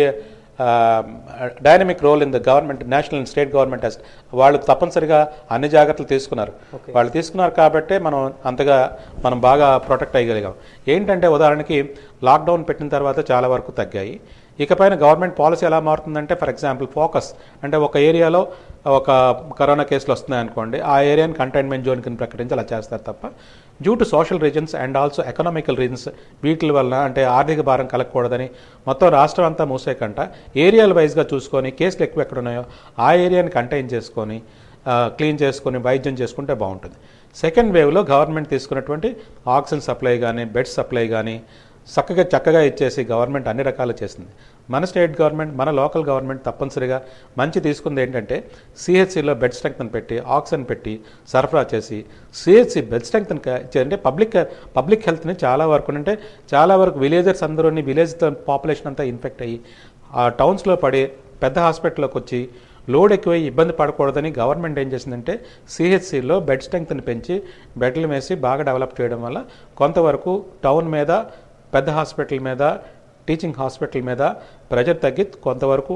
dynamic role in the government. National and state government has, వాళ్ళు తప్పనిసరిగా అన్ని జాగ్రత్తలు తీసుకున్నారు. వాళ్ళు తీసుకున్నారు కాబట్టే మనం బాగా ప్రొటెక్ట్ అయ్యగలిగాం. ఏంటంటే ఉదాహరణకి లాక్డౌన్ పెట్టిన తర్వాత చాలా వరకు తగ్గాయి. ఇకపైన గవర్నమెంట్ పాలసీ ఎలా మారుతుందంటే, ఫర్ ఎగ్జాంపుల్ ఫోకస్ అంటే ఒక ఏరియాలో ఒక కరోనా కేసులు వస్తున్నాయి అనుకోండి, ఆ ఏరియాని కంటైన్మెంట్ జోన్ కింద ప్రకటించి అలా చేస్తారు తప్ప due to social reasons and also economical reasons వీటి వలన అంటే ఆర్థిక భారం కలగకూడదని మొత్తం రాష్ట్రం అంతా మూసేకంట ఏరియాల వైజ్గా చూసుకొని కేసులు ఎక్కువ ఎక్కడ ఉన్నాయో ఆ ఏరియాని కంటైన్ చేసుకొని క్లీన్ చేసుకొని వైద్యం చేసుకుంటే బాగుంటుంది. సెకండ్ వేవ్లో గవర్నమెంట్ తీసుకున్నటువంటి ఆక్సిజన్ సప్లై కానీ బెడ్ సప్లై కానీ చక్కగా ఇచ్చేసి గవర్నమెంట్ అన్ని రకాలు చేసింది. మన స్టేట్ గవర్నమెంట్, మన లోకల్ గవర్నమెంట్ తప్పనిసరిగా మంచి తీసుకుంది ఏంటంటే సిహెచ్సిలో బెడ్ స్ట్రెంగ్త్ పెట్టి ఆక్సిజన్ పెట్టి సరఫరా చేసి సిహెచ్సి బెడ్ స్ట్రెంగ్త్ అంటే పబ్లిక్ హెల్త్ని చాలా వరకు విలేజర్స్ అందరూని విలేజ్ పాపులేషన్ అంతా ఇన్ఫెక్ట్ అయ్యి ఆ టౌన్స్లో పడి పెద్ద హాస్పిటల్లోకి వచ్చి లోడ్ ఎక్కువై ఇబ్బంది పడకూడదని గవర్నమెంట్ ఏం చేసిందంటే సిహెచ్సిలో బెడ్ స్ట్రెంగ్త్ని పెంచి బెడ్లు వేసి బాగా డెవలప్ చేయడం వల్ల కొంతవరకు టౌన్ మీద, పెద్ద హాస్పిటల్ మీద, టీచింగ్ హాస్పిటల్ మీద ప్రెజర్ తగ్గి కొంతవరకు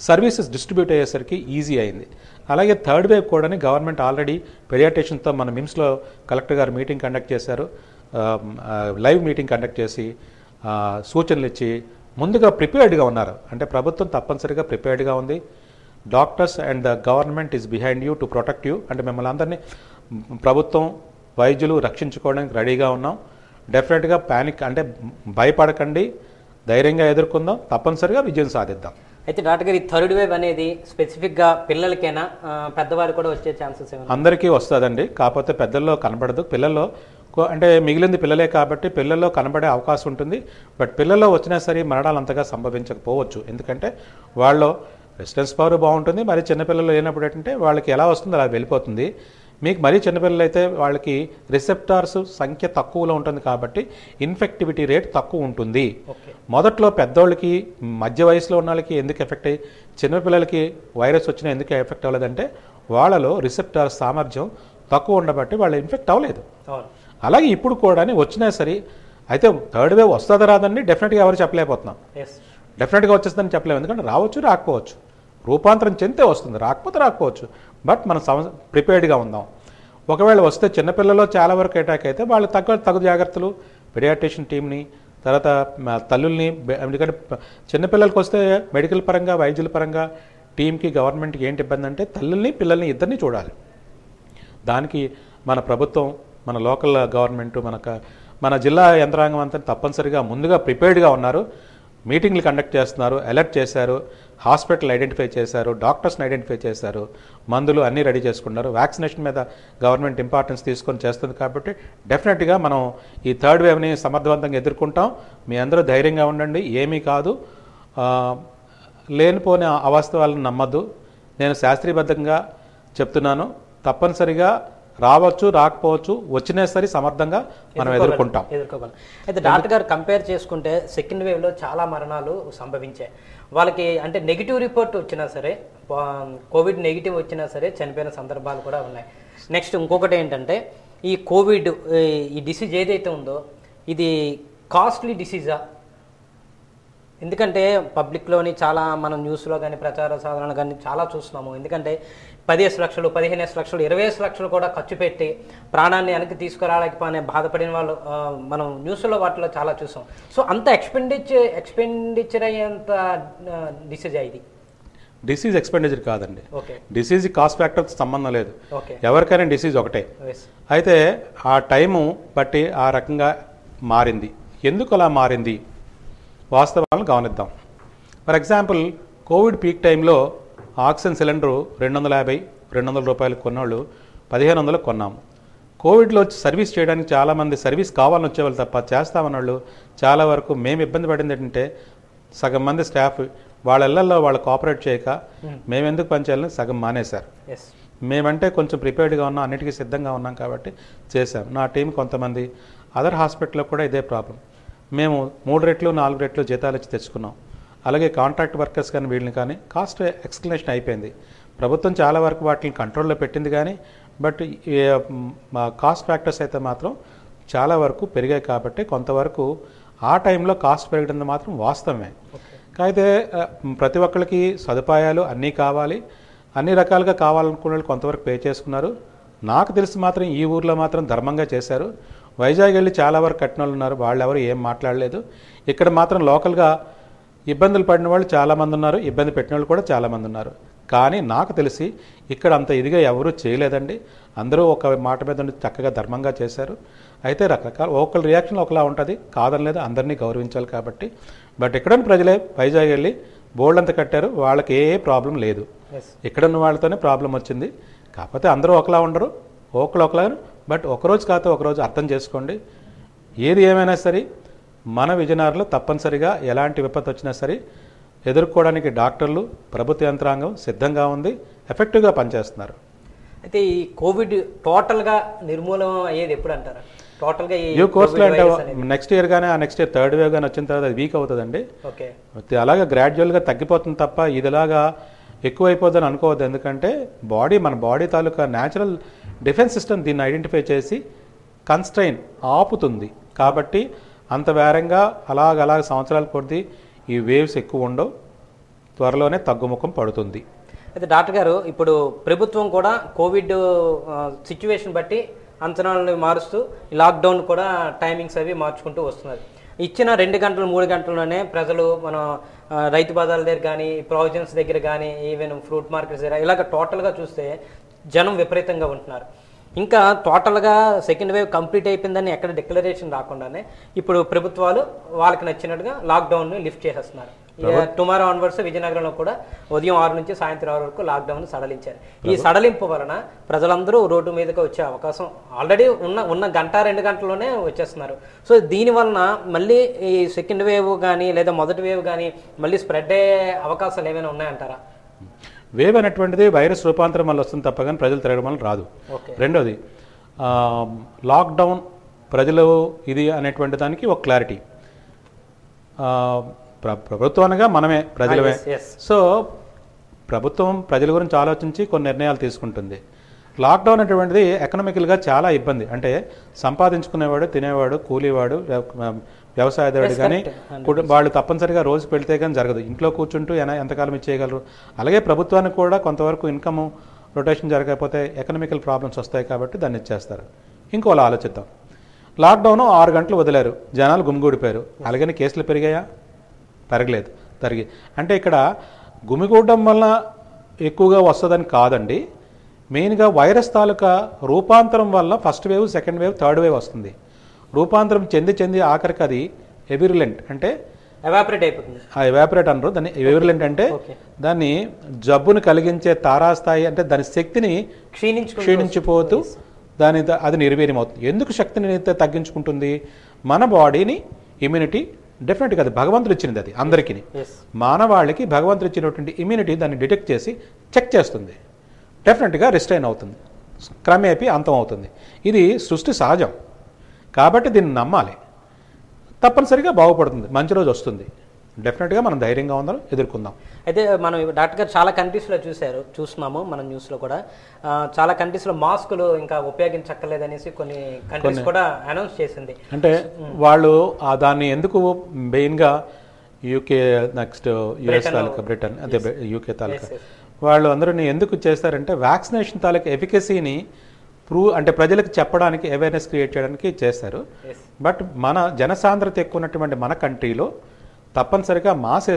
సర్వీసెస్ డిస్ట్రిబ్యూట్ అయ్యేసరికి ఈజీ అయింది. అలాగే థర్డ్ వేవ్ కూడా గవర్నమెంట్ ఆల్రెడీ పెడియాట్రిషియన్తో మన మిమ్స్లో కలెక్టర్ గారు మీటింగ్ కండక్ట్ చేశారు. లైవ్ మీటింగ్ కండక్ట్ చేసి సూచనలు ఇచ్చి ముందుగా ప్రిపేర్డ్గా ఉన్నారు. అంటే ప్రభుత్వం తప్పనిసరిగా ప్రిపేర్డ్గా ఉంది. Doctors and the government is behind you to protect you. అంటే మిమ్మల్ని అందరినీ ప్రభుత్వం, వైద్యులు రక్షించుకోవడానికి రెడీగా ఉన్నాం. డెఫినెట్గా ప్యానిక్ అంటే భయపడకండి, ధైర్యంగా ఎదుర్కొందాం, తప్పనిసరిగా విజయం సాధిద్దాం. అయితే డాక్టర్ గారు, ఈ థర్డ్ వేవ్ అనేది స్పెసిఫిక్గా పిల్లలకైనా పెద్దవారు కూడా వచ్చే ఛాన్సెస్ ఏమైనా? అందరికీ వస్తుందండి, కాకపోతే పెద్దల్లో కనబడదు. పిల్లల్లో అంటే మిగిలింది పిల్లలే కాబట్టి పిల్లల్లో కనబడే అవకాశం ఉంటుంది. బట్ పిల్లల్లో వచ్చినా సరే మరణాలు అంతగా సంభవించకపోవచ్చు. ఎందుకంటే వాళ్ళు రెసిస్టెన్స్ పవర్ బాగుంటుంది. మరి చిన్నపిల్లలు లేనప్పుడు ఏంటంటే వాళ్ళకి ఎలా వస్తుందో అలా వెళ్ళిపోతుంది. మీకు మరీ చిన్నపిల్లలు అయితే వాళ్ళకి రిసెప్టార్స్ సంఖ్య తక్కువలో ఉంటుంది కాబట్టి ఇన్ఫెక్టివిటీ రేట్ తక్కువ ఉంటుంది. మొదట్లో పెద్దోళ్ళకి, మధ్య వయసులో ఉన్న వాళ్ళకి ఎందుకు ఎఫెక్ట్ అయ్యి, చిన్నపిల్లలకి వైరస్ వచ్చినా ఎందుకు ఎఫెక్ట్ అవ్వలేదంటే వాళ్ళలో రిసెప్టార్ సామర్థ్యం తక్కువ ఉండబట్టి వాళ్ళు ఇన్ఫెక్ట్ అవ్వలేదు. అలాగే ఇప్పుడు కూడా వచ్చినా సరే, అయితే థర్డ్ వేవ్ వస్తుందా రాదండి డెఫినెట్గా ఎవరు చెప్పలేకపోతున్నాం. డెఫినెట్గా వచ్చేస్తుందని చెప్పలేము. ఎందుకంటే రావచ్చు, రాకపోవచ్చు, రూపాంతరం చెందితే వస్తుంది, రాకపోతే రాకపోవచ్చు. బట్ మనం ప్రిపేర్డ్గా ఉందాం. ఒకవేళ వస్తే చిన్నపిల్లల్లో చాలా వరకు అటాక్ అయితే వాళ్ళు తగు జాగ్రత్తలు పెడియాట్రిషియన్ టీంని, తర్వాత తల్లుల్ని, ఎందుకంటే చిన్నపిల్లలకి వస్తే మెడికల్ పరంగా, వైద్యుల పరంగా టీంకి, గవర్నమెంట్కి ఏంటి ఇబ్బంది అంటే తల్లుల్ని, పిల్లల్ని ఇద్దరిని చూడాలి. దానికి మన ప్రభుత్వం, మన లోకల్ గవర్నమెంట్, మన జిల్లా యంత్రాంగం అంతా తప్పనిసరిగా ముందుగా ప్రిపేర్డ్గా ఉన్నారు. మీటింగ్లు కండక్ట్ చేస్తున్నారు, అలర్ట్ చేశారు, హాస్పిటల్ ఐడెంటిఫై చేశారు, డాక్టర్స్ని ఐడెంటిఫై చేశారు, మందులు అన్నీ రెడీ చేసుకున్నారు. వ్యాక్సినేషన్ మీద గవర్నమెంట్ ఇంపార్టెన్స్ తీసుకొని చేస్తుంది కాబట్టి డెఫినెట్గా మనం ఈ థర్డ్ వేవ్ని సమర్థవంతంగా ఎదుర్కొంటాం. మీ అందరూ ధైర్యంగా ఉండండి, ఏమీ కాదు. లేనిపోని అవాస్తవాలను నమ్మద్దు. నేను శాస్త్రీయబద్ధంగా చెప్తున్నాను. తప్పనిసరిగా రావచ్చు, రాకపోవచ్చు, వచ్చినా సరే సమర్థంగా మనం ఎదుర్కొంటాం. అయితే డాక్టర్ గారు కంపేర్ చేసుకుంటే సెకండ్ వేవ్లో చాలా మరణాలు సంభవించాయి. వాళ్ళకి అంటే నెగిటివ్ రిపోర్ట్ వచ్చినా సరే, కోవిడ్ నెగిటివ్ వచ్చినా సరే చనిపోయిన సందర్భాలు కూడా ఉన్నాయి. నెక్స్ట్ ఇంకొకటి ఏంటంటే ఈ కోవిడ్, ఈ డిసీజ్ ఏదైతే ఉందో ఇది కాస్ట్లీ డిసీజా? ఎందుకంటే పబ్లిక్లోని చాలా మనం న్యూస్లో కానీ ప్రచార సాధనలు కానీ చాలా చూస్తున్నాము. ఎందుకంటే 10 లక్షలు, 15 లక్షలు, 20 లక్షలు కూడా ఖర్చు పెట్టి ప్రాణాన్ని వెనక్కి తీసుకురాలేకపోయినా బాధపడిన వాళ్ళు మనం న్యూస్లో వాటిలో చాలా చూసాం. సో అంత ఎక్స్పెండిచర్ అయ్యేంత డిసీజ్ ఇది? డిసీజ్ ఎక్స్పెండిచర్ కాదండి. డిసీజ్ కాస్ట్ ఫ్యాక్టర్తో సంబంధం లేదు. ఎవరికైనా డిసీజ్ ఒకటే. అయితే ఆ టైము బట్టి ఆ రకంగా మారింది. ఎందుకు అలా మారింది వాస్తవాలను గమనిద్దాం. ఫర్ ఎగ్జాంపుల్ కోవిడ్ పీక్ టైంలో ఆక్సిజన్ సిలిండరు 250 200 రూపాయలకు కొన్నవాళ్ళు 1500 కొన్నాము. కోవిడ్లో వచ్చి సర్వీస్ చేయడానికి చాలామంది సర్వీస్ కావాలని వచ్చేవాళ్ళు తప్ప చేస్తామన్నవాళ్ళు చాలా వరకు మేము ఇబ్బంది పడింది ఏంటంటే సగం మంది స్టాఫ్ వాళ్ళ ఇళ్లలో వాళ్ళు కోఆపరేట్ చేయక మేము ఎందుకు పనిచేయాలని సగం మానేశారు. మేమంటే కొంచెం ప్రిపేర్డ్గా ఉన్నాం, అన్నిటికీ సిద్ధంగా ఉన్నాం కాబట్టి చేశాం. నా టీం కొంతమంది అదర్ హాస్పిటల్లో కూడా ఇదే ప్రాబ్లం. మేము 3 రెట్లు 4 రెట్లు జీతాలు ఇచ్చి తెచ్చుకున్నాం. అలాగే కాంట్రాక్ట్ వర్కర్స్ కానీ వీళ్ళని కానీ కాస్ట్ ఎక్స్కలేషన్ అయిపోయింది. ప్రభుత్వం చాలా వరకు వాటిని కంట్రోల్లో పెట్టింది కానీ బట్ మా కాస్ట్ ఫ్యాక్టర్స్ అయితే మాత్రం చాలా వరకు పెరిగాయి కాబట్టి కొంతవరకు ఆ టైంలో కాస్ట్ పెరగడం మాత్రం వాస్తవమే. అయితే ప్రతి ఒక్కరికి సదుపాయాలు అన్నీ కావాలి, అన్ని రకాలుగా కావాలనుకున్న వాళ్ళు కొంతవరకు పే చేసుకున్నారు. నాకు తెలిసి మాత్రం ఈ ఊర్లో మాత్రం ధర్మంగా చేశారు. వైజాగ్ వెళ్ళి చాలా వరకు కట్టిన వాళ్ళు ఉన్నారు, వాళ్ళు ఎవరు ఏం మాట్లాడలేదు. ఇక్కడ మాత్రం లోకల్గా ఇబ్బందులు పడిన వాళ్ళు చాలామంది ఉన్నారు, ఇబ్బంది పెట్టిన వాళ్ళు కూడా చాలామంది ఉన్నారు. కానీ నాకు తెలిసి ఇక్కడ అంత ఇదిగా ఎవరూ చేయలేదండి. అందరూ ఒక మాట మీద చక్కగా ధర్మంగా చేశారు. అయితే రకరకాల ఒకళ్ళ రియాక్షన్ ఒకలా ఉంటుంది, కాదనలేదు, అందరినీ గౌరవించాలి కాబట్టి. బట్ ఎక్కడైనా ప్రజలే వైజాగ్ వెళ్ళి బోల్డ్ అంతా కట్టారు, వాళ్ళకి ఏ ప్రాబ్లం లేదు. ఇక్కడున్న వాళ్ళతోనే ప్రాబ్లం వచ్చింది. కాకపోతే అందరూ ఒకలా ఉండరు, ఒకలా. బట్ ఒకరోజు కాకపోతే ఒకరోజు అర్థం చేసుకోండి. ఏది ఏమైనా సరే మన విజయనగరంలో తప్పనిసరిగా ఎలాంటి విపత్తు వచ్చినా సరే ఎదుర్కోవడానికి డాక్టర్లు, ప్రభుత్వ యంత్రాంగం సిద్ధంగా ఉంది, ఎఫెక్టివ్గా పనిచేస్తున్నారు. అయితే ఈ కోవిడ్ టోటల్గా నిర్మూలన అయ్యేది ఎప్పుడు అంటారా? టోటల్గా ఈ కోర్సులో అంటే నెక్స్ట్ ఇయర్ కానీ ఆ నెక్స్ట్ ఇయర్ 3rd వేవ్ కానీ వచ్చిన తర్వాత అది వీక్ అవుతుందండి. అలాగే గ్రాడ్యువల్గా తగ్గిపోతుంది తప్ప ఇదిలాగా ఎక్కువైపోద్దని అనుకోవద్దు. ఎందుకంటే మన బాడీ తాలూకా న్యాచురల్ డిఫెన్స్ సిస్టమ్ దీన్ని ఐడెంటిఫై చేసి కన్స్ట్రైన్ ఆపుతుంది. కాబట్టి అంత వేరంగా అలాగ సంవత్సరాల కొద్దీ ఈ వేవ్స్ ఎక్కువ ఉండవు, త్వరలోనే తగ్గుముఖం పడుతుంది. అయితే డాక్టర్ గారు, ఇప్పుడు ప్రభుత్వం కూడా కోవిడ్ సిచ్యువేషన్ బట్టి అంచనాలను మారుస్తూ లాక్డౌన్ కూడా టైమింగ్స్ అవి మార్చుకుంటూ వస్తున్నారు. ఇచ్చిన 2 గంటలు 3 గంటల్లోనే ప్రజలు మనం రైతు బజార్ల దగ్గర కానీ, ప్రావిజన్స్ దగ్గర కానీ, ఈవెన్ ఫ్రూట్ మార్కెట్స్ దగ్గర ఇలాగ టోటల్గా చూస్తే జనం విపరీతంగా ఉంటున్నారు. ఇంకా టోటల్గా 2nd వేవ్ కంప్లీట్ అయిపోయిందని ఎక్కడ డిక్లరేషన్ రాకుండానే ఇప్పుడు ప్రభుత్వాలు వాళ్ళకి నచ్చినట్టుగా లాక్డౌన్ని లిఫ్ట్ చేసేస్తున్నారు. టుమారో ఆన్వర్డ్స్ విజయనగరంలో కూడా ఉదయం 6 నుంచి సాయంత్రం 6 వరకు లాక్డౌన్ సడలించారు. ఈ సడలింపు వలన ప్రజలందరూ రోడ్డు మీదకి వచ్చే అవకాశం ఆల్రెడీ ఉన్న గంట 2 గంటల్లోనే వచ్చేస్తున్నారు. సో దీని వలన మళ్ళీ ఈ 2nd వేవ్ కానీ లేదా మొదటి వేవ్ కానీ మళ్ళీ స్ప్రెడ్ అయ్యే అవకాశాలు ఏమైనా ఉన్నాయంటారా? వేవ్ అనేటువంటిది వైరస్ రూపాంతరం వల్ల వస్తుంది తప్ప కానీ ప్రజలు తిరగడం వల్ల రాదు. రెండోది లాక్డౌన్ ప్రజలు ఇది అనేటువంటి దానికి ఒక క్లారిటీ. ప్రభుత్వం అనగా మనమే ప్రజలమే. సో ప్రభుత్వం ప్రజల గురించి ఆలోచించి కొన్ని నిర్ణయాలు తీసుకుంటుంది. లాక్డౌన్ అటువంటిది ఎకనామికల్గా చాలా ఇబ్బంది. అంటే సంపాదించుకునేవాడు, తినేవాడు, కూలీవాడు, వ్యవసాయదారుడు కానీ వాళ్ళు తప్పనిసరిగా రోజు పెడితే కానీ జరగదు. ఇంట్లో కూర్చుంటూ ఎంతకాలం ఇచ్చేయగలరు. అలాగే ప్రభుత్వానికి కూడా కొంతవరకు ఇన్కమ్ రొటేషన్ జరగకపోతే ఎకనామికల్ ప్రాబ్లమ్స్ వస్తాయి కాబట్టి దాన్ని ఇచ్చేస్తారు. ఇంకోలా ఆలోచిద్దాం. లాక్డౌన్ 6 గంటలు వదిలారు, జనాలు గుమిగూడిపోయారు. అలాగని కేసులు పెరిగాయా? పెరగలేదు. అంటే ఇక్కడ గుమిగూడడం వల్ల ఎక్కువగా వస్తుందని కాదండి. మెయిన్గా వైరస్ తాలూకా రూపాంతరం వల్ల 1st wave, 2nd wave, 3rd wave వస్తుంది. రూపాంతరం చెంది ఆఖరికి అది ఎవిరులెంట్ అంటే ఎవాపరేట్ అయిపోతుంది. ఎవాపరేట్ అనరు దాన్ని. ఎవిరులెంట్ అంటే దాన్ని జబ్బును కలిగించే తారాస్థాయి అంటే దాని శక్తిని క్షీణించిపోతూ అది నిర్వీర్యం అవుతుంది. ఎందుకు శక్తిని తగ్గించుకుంటుంది? మన బాడీని ఇమ్యూనిటీ డెఫినెట్గా అది భగవంతుడు ఇచ్చినది, అది అందరికీ. మానవాళికి భగవంతుడు ఇచ్చినటువంటి ఇమ్యూనిటీ దాన్ని డిటెక్ట్ చేసి చెక్ చేస్తుంది. డెఫినెట్గా రిస్ట్రైన్ అవుతుంది, క్రమేపీ అంతం అవుతుంది. ఇది సృష్టి సహజం కాబట్టి దీన్ని నమ్మాలి. తప్పనిసరిగా బాగుపడుతుంది, మంచి రోజు వస్తుంది. డెఫినెట్గా మనం ధైర్యంగా ఉందాం, ఎదుర్కొందాం. అయితే మనం డాక్టర్ గారు చాలా కంట్రీస్లో చూస్తున్నాము, మన న్యూస్లో కూడా చాలా కంట్రీస్లో మాస్కులు ఇంకా ఉపయోగించక్కర్లేదనేసి కొన్ని కంట్రీస్ కూడా అనౌన్స్ చేసింది. అంటే వాళ్ళు దాన్ని ఎందుకు మెయిన్గా యూకే, నెక్స్ట్ యుఎస్ తాలూకా, బ్రిటన్, అదే యూకే తాలూకా వాళ్ళు అందరూ ఎందుకు చేస్తారంటే వ్యాక్సినేషన్ తాలూకా ఎఫికసీని అంటే ప్రజలకు చెప్పడానికి, అవేర్నెస్ క్రియేట్ చేయడానికి చేస్తారు. బట్ మన జనసాంద్రత ఎక్కువ ఉన్నటువంటి మన కంట్రీలో తప్పనిసరిగా మాస్క్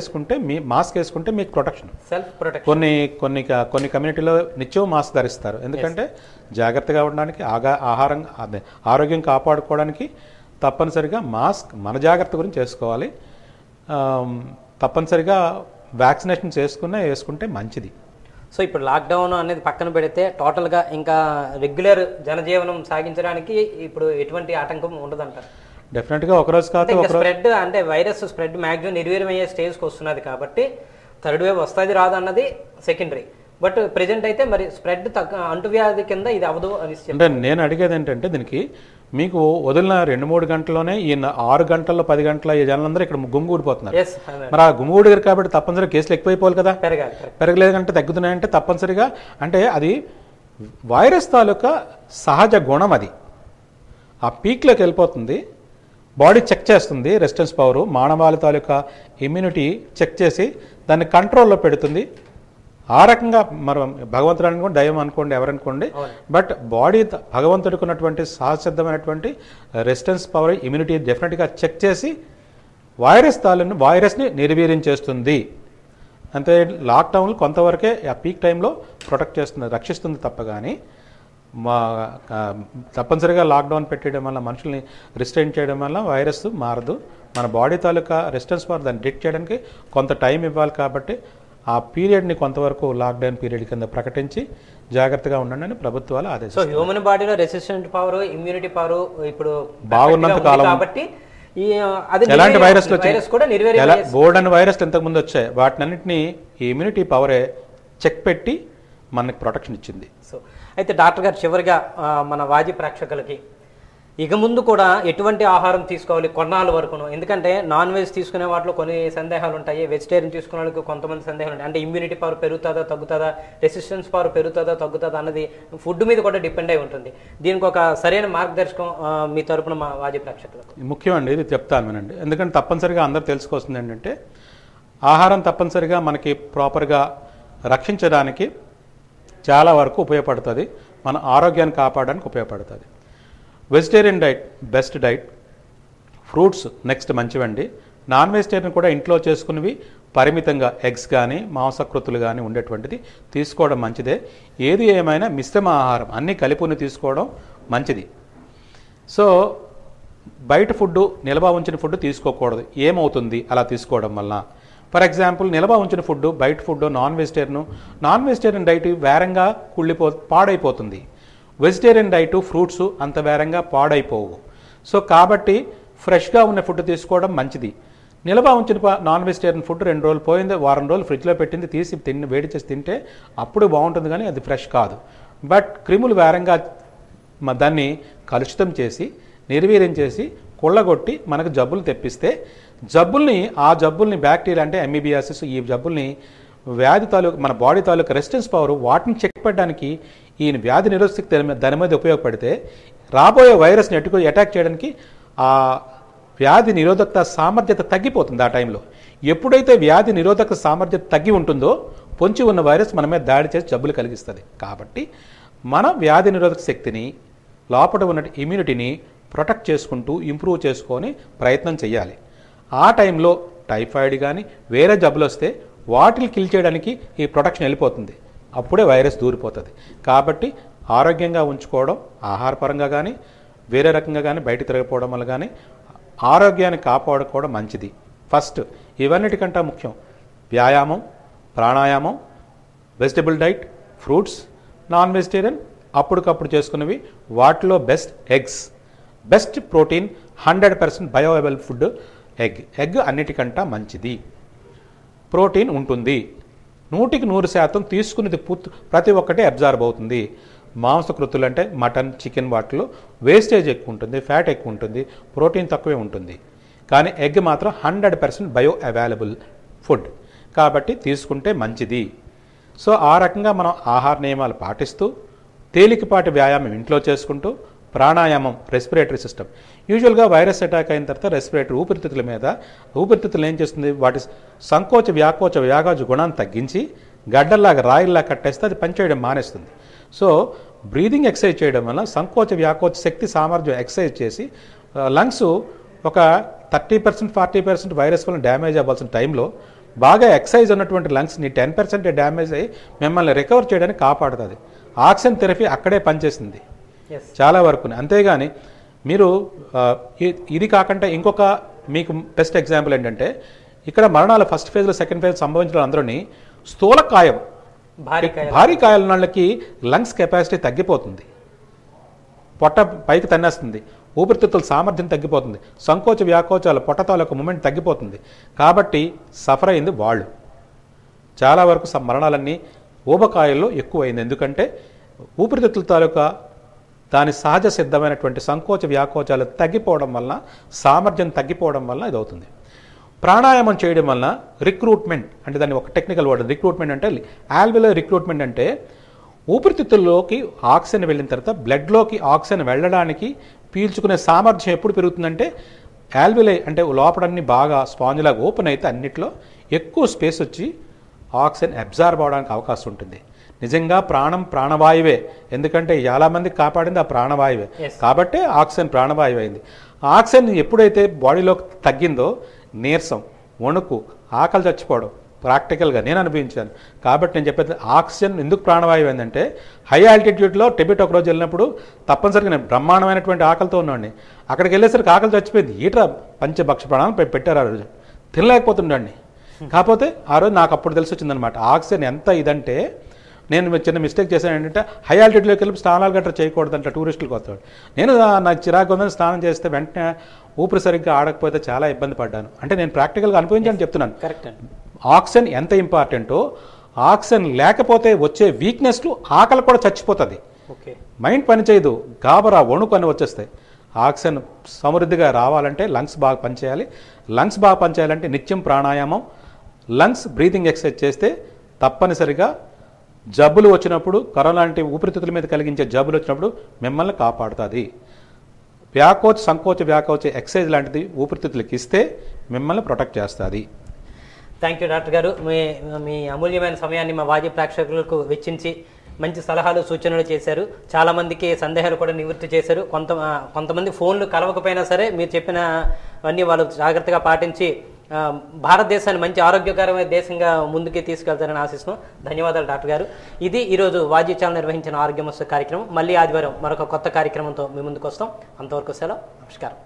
వేసుకుంటే మీకు ప్రొటెక్షన్. కొన్ని కమ్యూనిటీలో నిత్యం మాస్క్ ధరిస్తారు. ఎందుకంటే జాగ్రత్తగా ఉండడానికి, ఆరోగ్యం కాపాడుకోవడానికి తప్పనిసరిగా మాస్క్ మన జాగ్రత్త గురించి చేసుకోవాలి. తప్పనిసరిగా వ్యాక్సినేషన్ వేసుకుంటే మంచిది. సో ఇప్పుడు లాక్డౌన్ అనేది పక్కన పెడితే టోటల్గా ఇంకా రెగ్యులర్ జనజీవనం సాగించడానికి ఇప్పుడు ఎటువంటి ఆటంకం ఉండదంటారు? డెఫినెట్గా ఒకరోజు కాదు స్ప్రెడ్ అంటే వైరస్ స్ప్రెడ్ మ్యాక్సిమం నిర్వీర్యమయ్యే స్టేజ్కి వస్తున్నది కాబట్టి థర్డ్ వేవ్ వస్తుంది రాదు అన్నది సెకండరీ. బట్ ప్రెజెంట్ అయితే మరి స్ప్రెడ్ అంటువ్యాధి కింద ఇది అవదు అని అంటే నేను అడిగేది ఏంటంటే దీనికి మీకు వదిలిన 2-3 గంటల్లోనే ఈ 6 గంటల్లో 10 గంటల ఈ జనాలందరూ ఇక్కడ గుమ్మిగూడిపోతున్నారు. మరి ఆ గుమ్మిగూడిగారు కాబట్టి తప్పనిసరిగా కేసులు ఎక్కువైపోవాలి కదా. పెరగలేదంటే తగ్గుతున్నాయంటే తప్పనిసరిగా అంటే అది వైరస్ తాలూకా సహజ గుణం. అది ఆ పీక్లోకి వెళ్ళిపోతుంది, బాడీ చెక్ చేస్తుంది, రెసిస్టెన్స్ పవరు మానవాళి తాలూకా ఇమ్యూనిటీ చెక్ చేసి దాన్ని కంట్రోల్లో పెడుతుంది. ఆ రకంగా మరి భగవంతుడు అనుకోండి, దైవం అనుకోండి, ఎవరనుకోండి, బట్ బాడీ భగవంతుడికి ఉన్నటువంటి సహసిద్ధమైనటువంటి రెసిస్టెన్స్ పవర్ ఇమ్యూనిటీ డెఫినెట్గా చెక్ చేసి వైరస్ని నిర్వీర్యం చేస్తుంది. అంతే లాక్డౌన్లు కొంతవరకే ఆ పీక్ టైంలో ప్రొటెక్ట్ చేస్తుంది, రక్షిస్తుంది తప్ప కానీ తప్పనిసరిగా లాక్డౌన్ పెట్టడం వల్ల మనుషుల్ని రిస్ట్రైన్ చేయడం వల్ల వైరస్ మారదు. మన బాడీ తాలూకా రెసిస్టెన్స్ పవర్ దాన్ని డిటెక్ట్ చేయడానికి కొంత టైం ఇవ్వాలి. కాబట్టి ఆ పీరియడ్ని కొంతవరకు లాక్డౌన్ పీరియడ్ కింద ప్రకటించి జాగ్రత్తగా ఉండండి అని ప్రభుత్వాలు ఆదేశం. సో హ్యూమన్ బాడీలో రెసిస్టెంట్ పవర్, ఇమ్యూనిటీ పవర్ ఇప్పుడు బాగున్నంత కాలం కాబట్టి ఎలాంటి వైరస్లు బోర్డ్ అని వైరస్లు ఇంతకుముందు వచ్చాయి, వాటినన్నింటినీ ఈ ఇమ్యూనిటీ పవరే చెక్ పెట్టి మనకి ప్రొటెక్షన్ ఇచ్చింది. సో అయితే డాక్టర్ గారు చివరిగా మన వాజీ ప్రేక్షకులకి ఇక ముందు కూడా ఎటువంటి ఆహారం తీసుకోవాలి కొన్నాళ్ళ వరకును? ఎందుకంటే నాన్ వెజ్ తీసుకునే వాటిలో కొన్ని సందేహాలు ఉంటాయి, వెజిటేరియన్ తీసుకునే వాళ్ళకి కొంతమంది సందేహాలు ఉంటాయి. అంటే ఇమ్యూనిటీ పవర్ పెరుగుతుందా తగ్గుతుందా, రెసిస్టెన్స్ పవర్ పెరుగుతుందా తగ్గుతుందా అన్నది ఫుడ్ మీద కూడా డిపెండ్ అయి ఉంటుంది. దీనికి ఒక సరైన మార్గదర్శకం మీ తరపున మా వాజీ ప్రేక్షకులకు ముఖ్యం అండి. ఇది చెప్తాను వినండి, ఎందుకంటే తప్పనిసరిగా అందరూ తెలుసుకోవాల్సింది ఏంటంటే ఆహారం తప్పనిసరిగా మనకి ప్రాపర్గా రక్షించడానికి చాలా వరకు ఉపయోగపడుతుంది, మన ఆరోగ్యాన్ని కాపాడడానికి ఉపయోగపడుతుంది. Vegetarian diet best diet, fruits next మంచివండి. నాన్ వెజిటేరియన్ కూడా ఇంట్లో చేసుకునేవి పరిమితంగా ఎగ్స్ కానీ మాంసకృతులు కానీ ఉండేటువంటిది తీసుకోవడం మంచిదే. ఏది ఏమైనా మిశ్రమ ఆహారం అన్నీ కలిపి తీసుకోవడం మంచిది. సో బయట ఫుడ్ నిల్వ ఉంచిన ఫుడ్ తీసుకోకూడదు. ఏమవుతుంది అలా తీసుకోవడం వల్ల? ఫర్ ఎగ్జాంపుల్ నిల్వ ఉంచిన ఫుడ్ బయట ఫుడ్ నాన్ వెజిటేరియన్ డైట్ వేరంగా పాడైపోతుంది. వెజిటేరియన్ డైటు ఫ్రూట్స్ అంత వేరంగా పాడైపోవు. సో కాబట్టి ఫ్రెష్గా ఉన్న ఫుడ్ తీసుకోవడం మంచిది. నిల్వ ఉంచిన నాన్ వెజిటేరియన్ ఫుడ్ 2 రోజులు పోయింది, వారం రోజులు ఫ్రిడ్జ్లో పెట్టింది తీసి వేడి చేసి తింటే అప్పుడు బాగుంటుంది, కానీ అది ఫ్రెష్ కాదు. బట్ క్రిములు వేరంగా దాన్ని కలుషితం చేసి నిర్వీర్యం చేసి కొల్లగొట్టి మనకు జబ్బులు తెప్పిస్తే ఆ జబ్బుల్ని బ్యాక్టీరియా అంటే అమీబియాసిస్ ఈ జబ్బుల్ని వ్యాధి తాలూకు మన బాడీ తాలూకు రెసిస్టెన్స్ పవర్ వాటిని చెక్ పెట్టడానికి ఈ వ్యాధి నిరోధశక్తి దాని మీద ఉపయోగపడితే రాబోయే వైరస్ని అటాక్ చేయడానికి ఆ వ్యాధి నిరోధక సామర్థ్యత తగ్గిపోతుంది. ఆ టైంలో ఎప్పుడైతే వ్యాధి నిరోధక సామర్థ్యత తగ్గి ఉంటుందో పొంచి ఉన్న వైరస్ మన మీద దాడి చేసి జబ్బులు కలిగిస్తుంది. కాబట్టి మన వ్యాధి నిరోధక శక్తిని లోపల ఉన్న ఇమ్యూనిటీని ప్రొటెక్ట్ చేసుకుంటూ ఇంప్రూవ్ చేసుకొని ప్రయత్నం చేయాలి. ఆ టైంలో టైఫాయిడ్ కానీ వేరే జబ్బులు వస్తే వాటిని కిల్ చేయడానికి ఈ ప్రొటెక్షన్ వెళ్ళిపోతుంది, అప్పుడే వైరస్ దూరిపోతుంది. కాబట్టి ఆరోగ్యంగా ఉంచుకోవడం ఆహారపరంగా కానీ వేరే రకంగా కానీ బయట తిరగకపోవడం వల్ల కానీ ఆరోగ్యాన్ని కాపాడుకోవడం మంచిది. ఫస్ట్ ఇవన్నిటికంటే ముఖ్యం వ్యాయామం, ప్రాణాయామం, vegetable diet, fruits, non vegetarian అప్పటికప్పుడు చేసుకునేవి. వాటిలో best eggs, best protein 100% bioavailable food egg అన్నిటికంటే మంచిది. ప్రోటీన్ ఉంటుంది, 100% తీసుకునేది ప్రతి ఒక్కటి అబ్జార్బ్ అవుతుంది. మాంసకృతులు అంటే మటన్, చికెన్ వాటిలో వేస్టేజ్ ఎక్కువ ఉంటుంది, ఫ్యాట్ ఎక్కువ ఉంటుంది, ప్రోటీన్ తక్కువే ఉంటుంది. కానీ ఎగ్ మాత్రం 100% బయో అవైలబుల్ ఫుడ్ కాబట్టి తీసుకుంటే మంచిది. సో ఆ రకంగా మనం ఆహార నియమాలు పాటిస్తూ తేలికపాటి వ్యాయామం ఇంట్లో చేసుకుంటూ ప్రాణాయామం రెస్పిరేటరీ సిస్టమ్ యూజువల్గా వైరస్ అటాక్ అయిన తర్వాత రెస్పిరేటరీ ఊపిరితిత్తులు ఏం చేస్తుంది, వాటి సంకోచ వ్యాకోచ గుణాన్ని తగ్గించి గడ్డల్లాగా రాయిల్లా కట్టేస్తే అది పనిచేయడం మానేస్తుంది. సో బ్రీదింగ్ ఎక్సర్సైజ్ చేయడం వల్ల సంకోచ వ్యాకోచ శక్తి సామర్థ్యం ఎక్సర్సైజ్ చేసి లంగ్స్ ఒక 30% 40% వైరస్ వల్ల డ్యామేజ్ అవ్వాల్సిన టైంలో బాగా ఎక్సర్సైజ్ ఉన్నటువంటి లంగ్స్ని 10% డ్యామేజ్ అయ్యి మిమ్మల్ని రికవర్ చేయడానికి కాపాడుతుంది. ఆక్సిజన్ థెరపీ అక్కడే పనిచేసింది చాలా వరకు. అంతేగాని మీరు ఇది కాకుండా ఇంకొక మీకు బెస్ట్ ఎగ్జాంపుల్ ఏంటంటే ఇక్కడ మరణాలు ఫస్ట్ ఫేజ్లో సెకండ్ ఫేజ్ సంభవించిన అందరినీ స్థూలకాయం భారీ కాయల వాళ్ళకి లంగ్స్ కెపాసిటీ తగ్గిపోతుంది, పొట్ట పైకి తన్నేస్తుంది, ఊపిరితిత్తుల సామర్థ్యం తగ్గిపోతుంది, సంకోచ వ్యాకోచాల పొట్ట తాలూకు మూమెంట్ తగ్గిపోతుంది. కాబట్టి సఫర్ అయింది వాళ్ళు. చాలా వరకు మరణాలన్నీ ఊబకాయల్లో ఎక్కువైంది. ఎందుకంటే ఊపిరితిత్తుల తాలూకా దాని సహజ సిద్ధమైనటువంటి సంకోచ వ్యాకోచాలు తగ్గిపోవడం వల్ల, సామర్థ్యం తగ్గిపోవడం వల్ల ఇది అవుతుంది. ప్రాణాయామం చేయడం వల్ల రిక్రూట్మెంట్ అంటే దాన్ని ఒక టెక్నికల్ వర్డ్, రిక్రూట్మెంట్ అంటే ఆల్వియలర్ రిక్రూట్మెంట్ అంటే ఊపిరితిత్తుల్లోకి ఆక్సిజన్ వెళ్ళిన తర్వాత బ్లడ్లోకి ఆక్సిజన్ వెళ్ళడానికి పీల్చుకునే సామర్థ్యం ఎప్పుడు పెరుగుతుందంటే ఆల్వియలై అంటే లోపలన్నీ బాగా స్పాంజ్లాగా ఓపెన్ అయితే అన్నిట్లో ఎక్కువ స్పేస్ వచ్చి ఆక్సిజన్ అబ్జార్బ్ అవడానికి అవకాశం ఉంటుంది. నిజంగా ప్రాణం ప్రాణవాయువే, ఎందుకంటే చాలామందికి కాపాడింది ఆ ప్రాణవాయువే. కాబట్టి ఆక్సిజన్ ప్రాణవాయువు అయింది. ఆక్సిజన్ ఎప్పుడైతే బాడీలోకి తగ్గిందో నీరసం, వణుకు, ఆకలి చచ్చిపోవడం ప్రాక్టికల్గా నేను అనుభవించాను. కాబట్టి నేను చెప్పేది ఆక్సిజన్ ఎందుకు ప్రాణవాయువు ఏంటంటే హై ఆల్టిట్యూడ్లో టిబెట్ ఒక రోజు వెళ్ళినప్పుడు తప్పనిసరిగా నేను బ్రహ్మాండమైనటువంటి ఆకలితో ఉన్నాండి. అక్కడికి వెళ్ళేసరికి ఆకలి చచ్చిపోయింది. ఈట పంచభక్ష ప్రాణాలు పెట్టారు ఆ రోజు, తినలేకపోతుండండి. కాకపోతే ఆ రోజు నాకు అప్పుడు తెలిసి వచ్చిందనమాట ఆక్సిజన్ ఎంత ఇదంటే. నేను చిన్న మిస్టేక్ చేశాను ఏంటంటే హై ఆల్టిట్యూడ్లోకి వెళ్ళి స్నానాలు గట్రా చేయకూడదంట టూరిస్టులకు వస్తాడు. నేను నాకు చిరాకు ఉందని స్నానం చేస్తే వెంటనే ఊపిరి సరిగ్గా ఆడకపోతే చాలా ఇబ్బంది పడ్డాను. అంటే నేను ప్రాక్టికల్గా అనుభవించాలని చెప్తున్నాను. కరెక్ట్. ఆక్సిజన్ ఎంత ఇంపార్టెంటో, ఆక్సిజన్ లేకపోతే వచ్చే వీక్నెస్లు ఆకలి కూడా చచ్చిపోతుంది, మైండ్ పనిచేయదు, గాబరా వణుకు అని వచ్చేస్తాయి. ఆక్సిజన్ సమృద్ధిగా రావాలంటే లంగ్స్ బాగా పనిచేయాలి. లంగ్స్ బాగా పనిచేయాలంటే నిత్యం ప్రాణాయామం, లంగ్స్ బ్రీతింగ్ ఎక్సర్సైజ్ చేస్తే తప్పనిసరిగా జబ్బులు వచ్చినప్పుడు, కరోనా లాంటి ఊపిరితిత్తుల మీద కలిగించే జబ్బులు వచ్చినప్పుడు మిమ్మల్ని కాపాడుతుంది. సంకోచ వ్యాకోచ ఎక్సర్సైజ్ లాంటిది ఊపిరితిత్తులకి ఇస్తే మిమ్మల్ని ప్రొటెక్ట్ చేస్తుంది. థ్యాంక్ యూ డాక్టర్ గారు. మీ అమూల్యమైన సమయాన్ని మా వాజీ ప్రేక్షకులకు వెచ్చించి మంచి సలహాలు సూచనలు చేశారు. చాలామందికి సందేహాలు కూడా నివృత్తి చేశారు. కొంతమంది ఫోన్లు కలవకపోయినా సరే మీరు చెప్పినవన్నీ వాళ్ళు జాగ్రత్తగా పాటించి భారతదేశాన్ని మంచి ఆరోగ్యకరమైన దేశంగా ముందుకు తీసుకెళ్తారని ఆశిస్తున్నాం. ధన్యవాదాలు డాక్టర్ గారు. ఇది ఈరోజు వాజీ ఛానల్ నిర్వహించిన ఆరోగ్యమస్తు కార్యక్రమం. మళ్ళీ ఆదివారం మరొక కొత్త కార్యక్రమంతో మీ ముందుకు వస్తాం. అంతవరకు సెలవు. నమస్కారం.